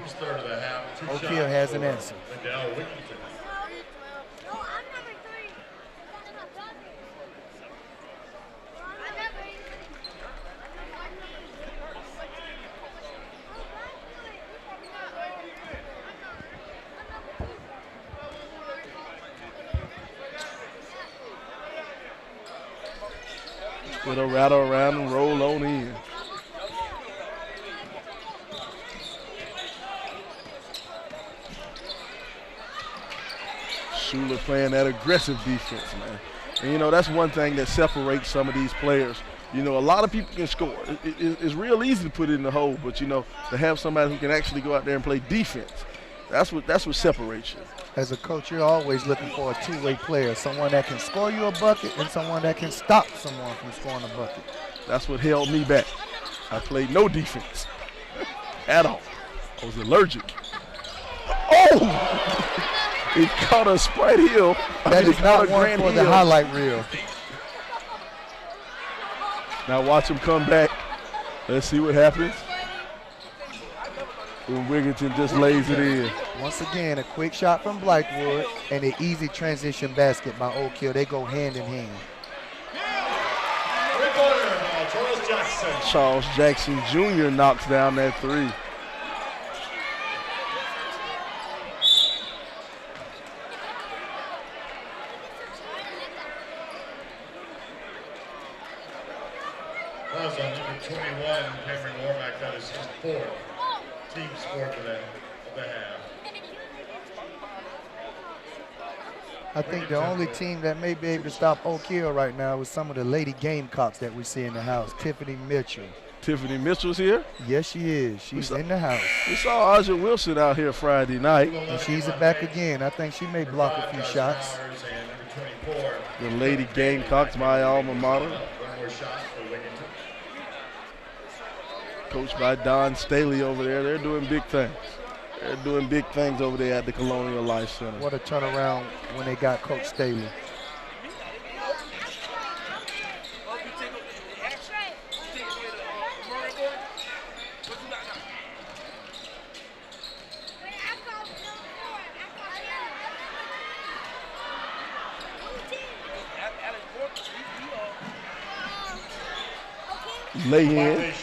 O'Kill has an answer. It'll rattle around and roll on in. Shula playing that aggressive defense, man. And, you know, that's one thing that separates some of these players. You know, a lot of people can score. It's real easy to put it in the hole, but, you know, to have somebody who can actually go out there and play defense, that's what separates you. As a coach, you're always looking for a two-way player, someone that can score you a bucket and someone that can stop someone from scoring a bucket. That's what held me back. I played no defense at all. I was allergic. Oh! He caught a Sprite Hill. That is not one for the highlight reel. Now watch him come back. Let's see what happens. And Wigginton just lays it in. Once again, a quick shot from Blythewood and an easy transition basket by O'Kill. They go hand in hand. Charles Jackson Jr. knocks down that 3. That was on number 21, Cameron Warmack. That is his 4th team score for the half. I think the only team that may be able to stop O'Kill right now is some of the Lady Gamecocks that we see in the house. Tiffany Mitchell, Tiffany Mitchell's here. Yes, she is. She's in the house. We saw Aja Wilson out here Friday night. And she's back again. I think she may block a few shots. The Lady Gamecocks, my alma mater. Coached by Don Staley over there. They're doing big things. They're doing big things over there at the Colonial Life Center. What a turnaround when they got Coach Staley. Lay in.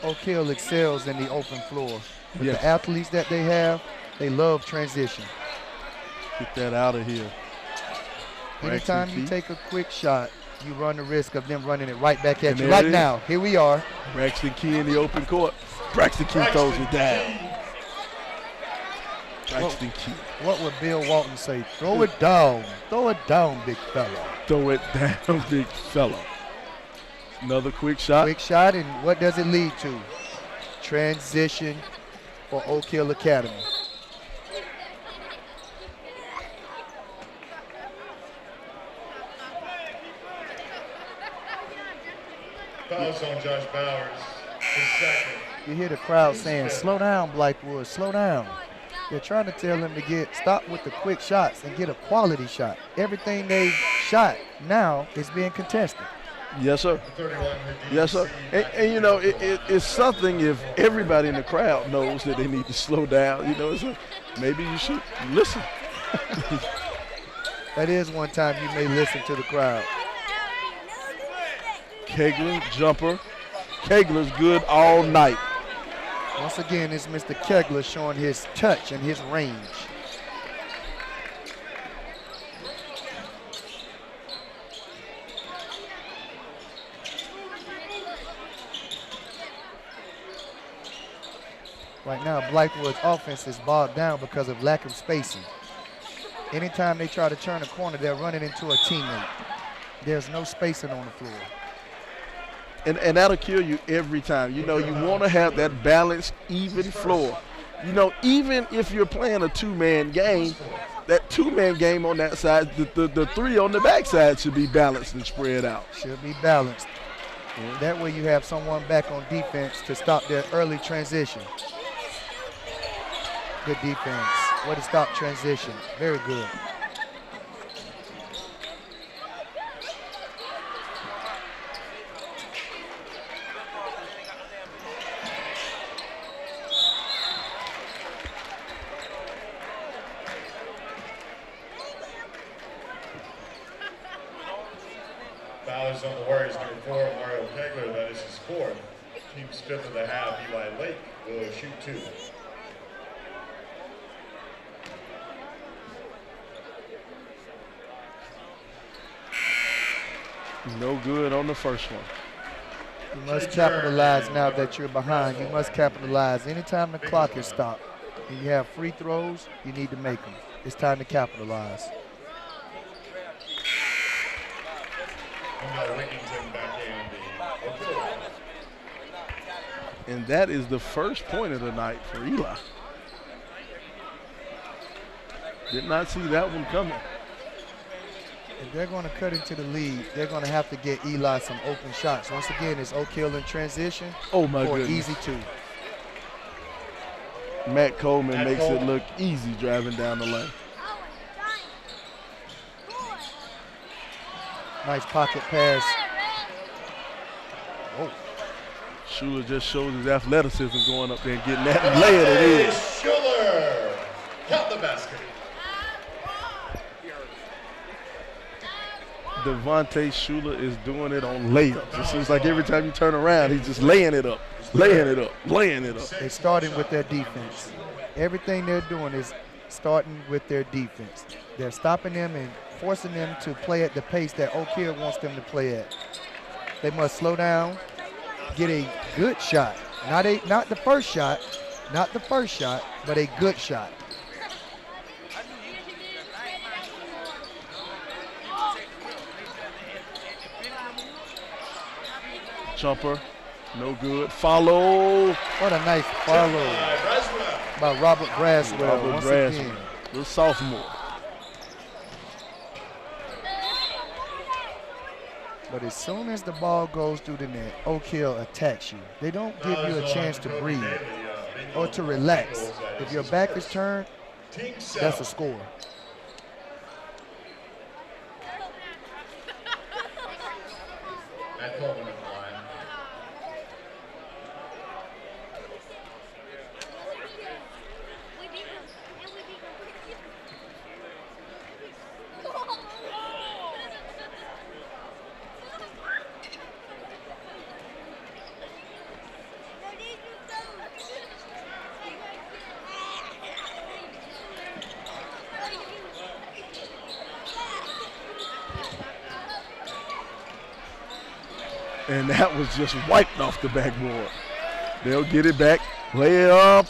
Oak Hill excels in the open floor. With Yes. the athletes that they have, they love transition. Get that out of here. Anytime you take a quick shot, you run the risk of them running it right back at And you. there Like it is. now, here we are. Braxton Key in the open court. Braxton Key throws it down. Braxton Key. What would Bill Walton say? Throw it down. Throw it down, big fella. Throw it down, big fella. Another quick shot. Quick shot, and what does it lead to? Transition for Oak Hill Academy. Fouls on Josh Bowers. His second. You hear the crowd saying, slow down, Blythewood, slow down. They're trying to tell them to stop with the quick shots and get a quality shot. Everything they shot now is being contested. Yes, sir. 31 Yes, sir. And you know, it's something if everybody in the crowd knows that they need to slow down. You know, maybe you should listen. That is one time you may listen to the crowd. Kegler, jumper. Kegler's good all night. Once again, it's Mr. Kegler showing his touch and his range. Right now, Blythewood's offense is bogged down because of lack of spacing. Anytime they try to turn a corner, they're running into a teammate. There's no spacing on the floor. And that'll kill you every time. You know, you want to have that balanced, even floor. You know, even if you're playing a two-man game, that two-man game on that side, the three on the backside should be balanced and spread out. Should be balanced. That way you have someone back on defense to stop their early transition. Good defense. Way to stop transition. Very good. Fouls on the Warriors, number 4, Mario Kegler. That is his fourth. Team's fifth of the half. Eli Lake will shoot 2. No good on the first one. You must capitalize now that you're behind. You must capitalize. Anytime the clock is stopped and you have free throws, you need to make them. It's time to capitalize. Wigington back in the Oak. And that is the first point of the night for Eli. Did not see that one coming. If they're going to cut into the lead, they're going to have to get Eli some open shots. Once again, it's Oak Hill in transition. Oh, my or goodness. easy two. Matt Coleman makes it look easy driving down the lane. Nice pocket pass. Oh, Schuler just shows his athleticism going up there and getting that and laying it in. Schuler. Count the basket. Devontae Schuler is doing it on layups. It seems like every time you turn around, he's just laying it up, laying it up, laying it up. they're starting with their defense. Everything they're doing is starting with their defense. They're stopping them and forcing them to play at the pace that Oak Hill wants them to play at. They must slow down, get a good shot. Not the first shot, but a good shot. Jumper, no good. Follow. What a nice follow by Robert Braswell. Once again. The sophomore. But as soon as the ball goes through the net, Oak Hill attacks you. They don't give you a chance to breathe or to relax. If your back is turned, that's a score. And that was just wiped off the backboard. They'll get it back, lay it up,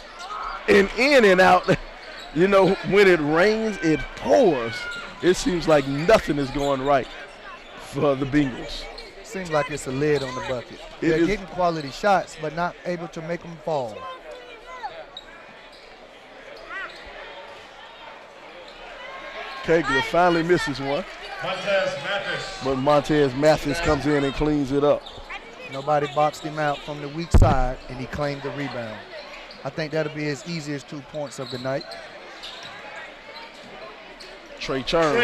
and in and out. You know, when it rains, it pours. It seems like nothing is going right for the Bengals. Seems like it's a lid on the bucket. They're getting quality shots, but not able to make them fall. Kegler finally misses one. But Montez Mathis comes in and cleans it up. Nobody boxed him out from the weak side, and he claimed the rebound. I think that'll be his easiest 2 points of the night. Trey Churn.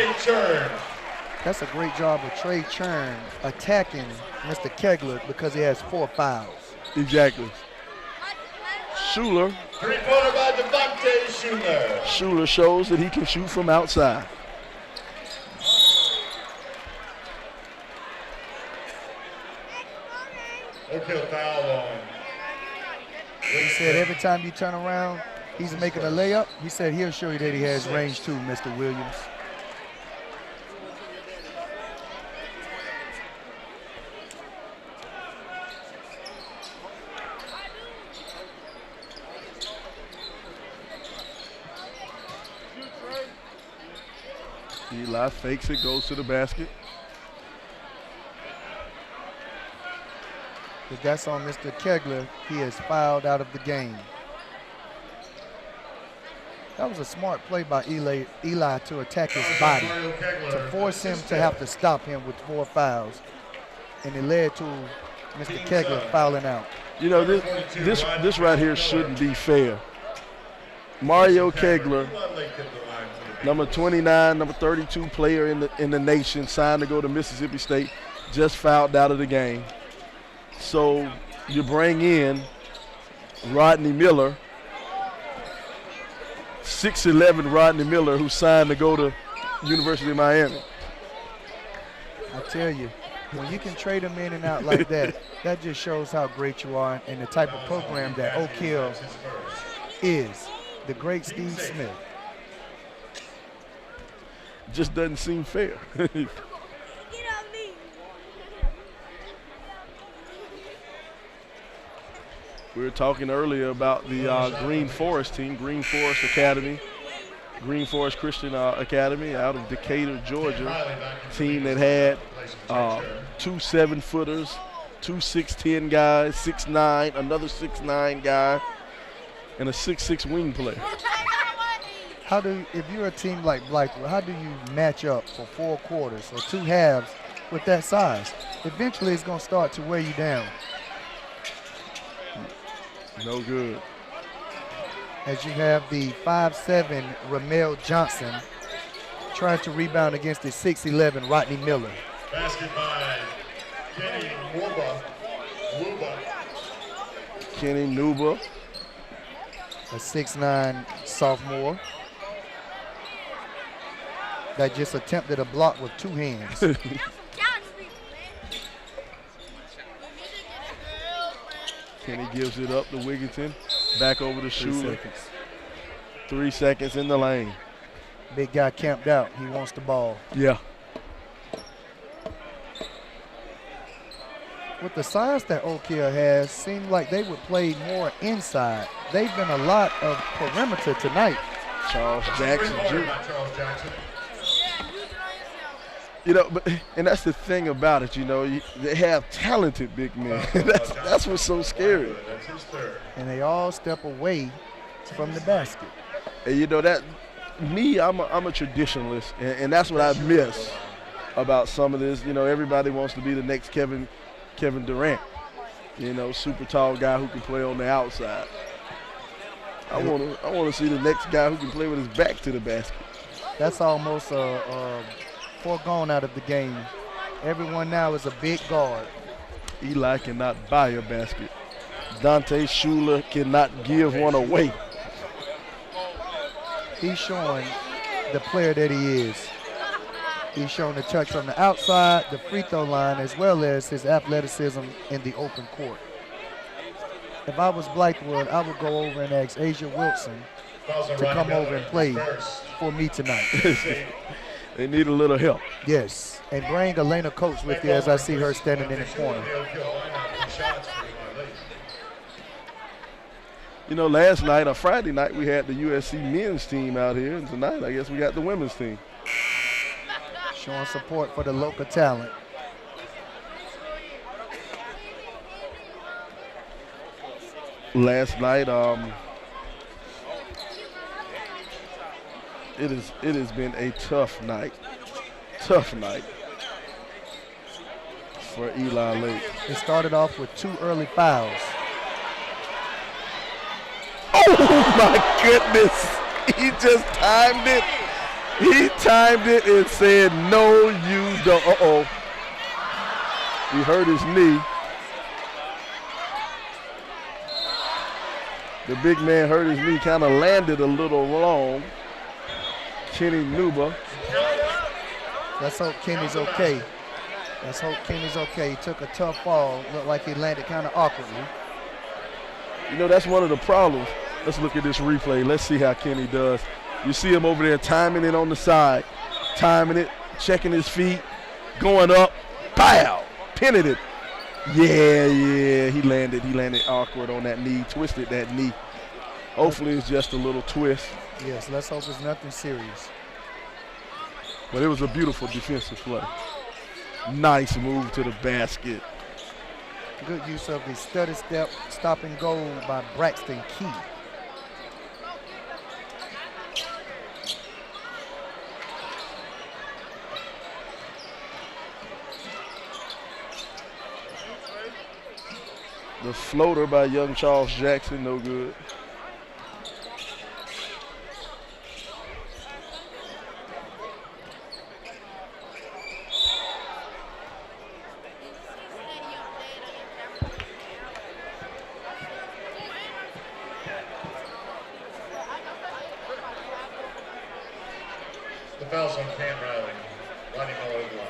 That's a great job of Trey Churn attacking Mr. Kegler because he has 4 fouls. Exactly. Schuler. Three-pointer by Devontae Schuler. Schuler shows that he can shoot from outside. Okay, foul on. He said every time you turn around, he's making a layup. He said he'll show you that he has range too, Mr. Williams. Eli fakes it, goes to the basket. If that's on Mr. Kegler, he is fouled out of the game. That was a smart play by Eli to attack his body, to force him to have to stop him with 4 fouls. And it led to Mr. Kegler fouling out. You know, this right here shouldn't be fair. Mario Kegler, number 29, number 32 player in the nation, signed to go to Mississippi State, just fouled out of the game. So you bring in Rodney Miller, 6'11" Rodney Miller, who signed to go to University of Miami. I tell you, when you can trade them in and out like that, that just shows how great you are and the type of program that Oak Hill is. The great Steve Smith. Just doesn't seem fair. We were talking earlier about the Green Forest team, Green Forest Academy, Green Forest Christian Academy out of Decatur, Georgia. Team that had 2 7-footers, 2 6'10" guys, 6'9", another 6'9" guy, and a 6'6" wing player. If you're a team like Blythewood, how do you match up for 4 quarters or 2 halves with that size? Eventually it's going to start to wear you down. No good. As you have the 5'7" Ramel Johnson trying to rebound against the 6'11" Rodney Miller. Basket by Kenny Nuba. Kenny Nuba. A 6'9" sophomore that just attempted a block with 2 hands. Kenny gives it up to Wigginton. Back over to Schuler. 3 seconds in the lane. Big guy camped out. He wants the ball. Yeah. With the size that Oak Hill has, seemed like they would play more inside. They've been a lot of perimeter tonight. Charles Jackson, Jr. And that's the thing about it, they have talented big men. that's what's so scary. That's his third. And they all step away from the basket. And I'm a traditionalist, and that's what I miss about some of this. Everybody wants to be the next Kevin Durant. Super tall guy who can play on the outside. I want to see the next guy who can play with his back to the basket. That's almost foregone out of the game. Everyone now is a big guard. Eli cannot buy a basket. Dante Schuler cannot give one away. He's showing the player that he is. He's showing the touch from the outside, the free throw line, as well as his athleticism in the open court. If I was Blythewood, I would go over and ask Asia Wilson to come over and play for me tonight. They need a little help. Yes, and bring Elena Coates with you as I see her standing in the corner. Last night, or Friday night, we had the USC men's team out here, and tonight I guess we got the women's team. Showing support for the local talent. Last night, it has been a tough night for Eli Lake. It started off with 2 early fouls. Oh my goodness! He just timed it. He timed it and said, "No, you don't." He hurt his knee. The big man hurt his knee, kind of landed a little wrong. Kenny Nuba. Let's hope Kenny's okay. He took a tough fall. Looked like he landed kind of awkwardly. That's one of the problems. Let's look at this replay. Let's see how Kenny does. You see him over there timing it on the side. Timing it, checking his feet, going up, pow, pinning it. Yeah, he landed awkward on that knee, twisted that knee. Hopefully it's just a little twist. Yes, let's hope it's nothing serious. But it was a beautiful defensive play. Nice move to the basket. Good use of the stutter step, stop and go by Braxton Key. The floater by young Charles Jackson, no good. The foul's on Cam Riley, running all over the line.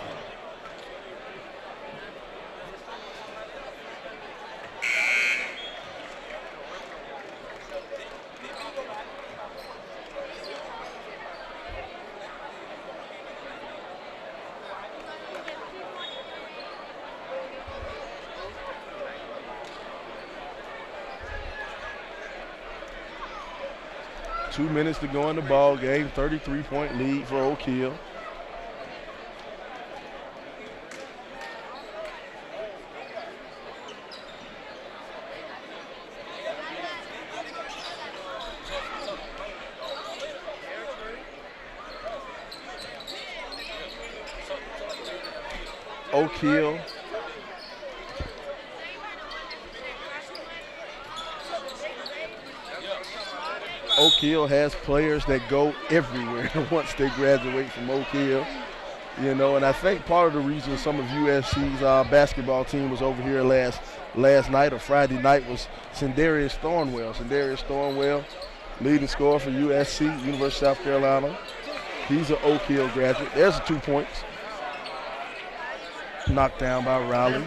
Two minutes to go in the ball game. 33-point lead for Oak Hill. Oak Hill. Oak Hill has players that go everywhere once they graduate from Oak Hill, and I think part of the reason some of USC's basketball team was over here last night or Friday night was Sindarius Thornwell. Sindarius Thornwell, leading scorer for USC, University of South Carolina. He's an Oak Hill graduate. There's the 2 points. Knocked down by Riley.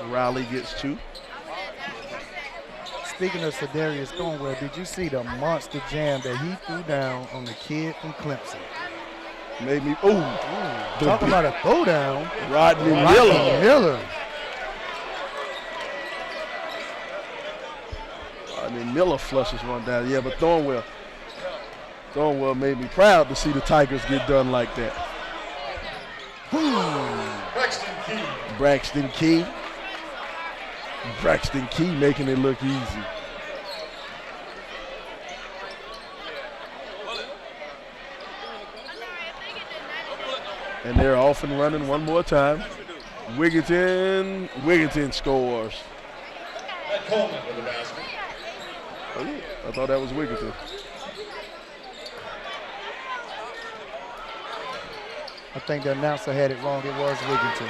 Riley gets 2. Speaking of Sindarius Thornwell, did you see the monster jam that he threw down on the kid from Clemson? Made me, Talk about a throwdown. Rodney Miller. Rodney Miller flushes one down. Yeah, but Thornwell made me proud to see the Tigers get done like that. Braxton Key. Braxton Key making it look easy. And they're off and running one more time. Wigginton scores. Coleman with the basket. Oh, yeah. I thought that was Wigginton. I think the announcer had it wrong. It was Wigginton.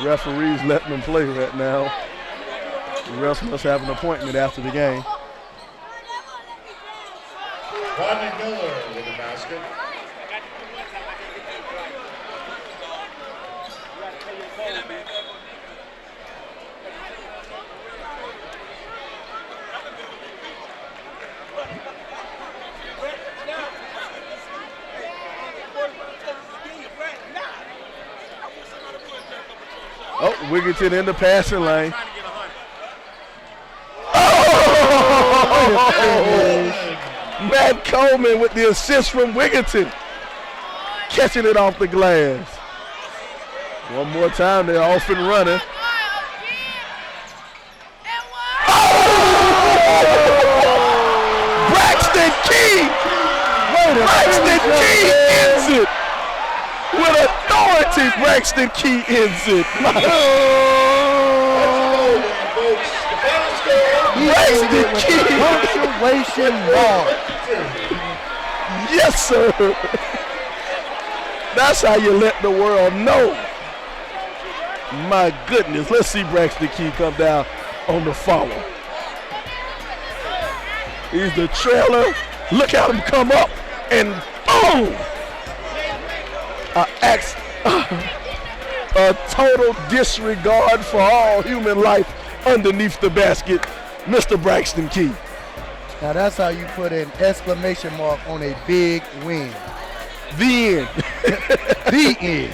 Referees letting them play right now. The refs must have an appointment after the game. Rodney Miller with the basket. Oh, Wigginton in the passing lane. Oh! Matt Coleman with the assist from Wigginton. Catching it off the glass. One more time, they're off and running. Oh! Braxton Key! Braxton Key ends it! With authority, Braxton Key ends it. Braxton Key. Punctuation mark. Yes, sir. That's how you let the world know. My goodness. Let's see Braxton Key come down on the follow. He's the trailer. Look at him come up and boom. A total disregard for all human life underneath the basket, Mr. Braxton Key. Now that's how you put an exclamation mark on a big win. The end. The end.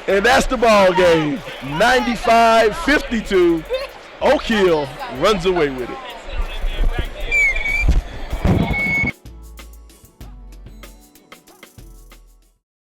And that's the ball game. 95-52. Oak Hill runs away with it.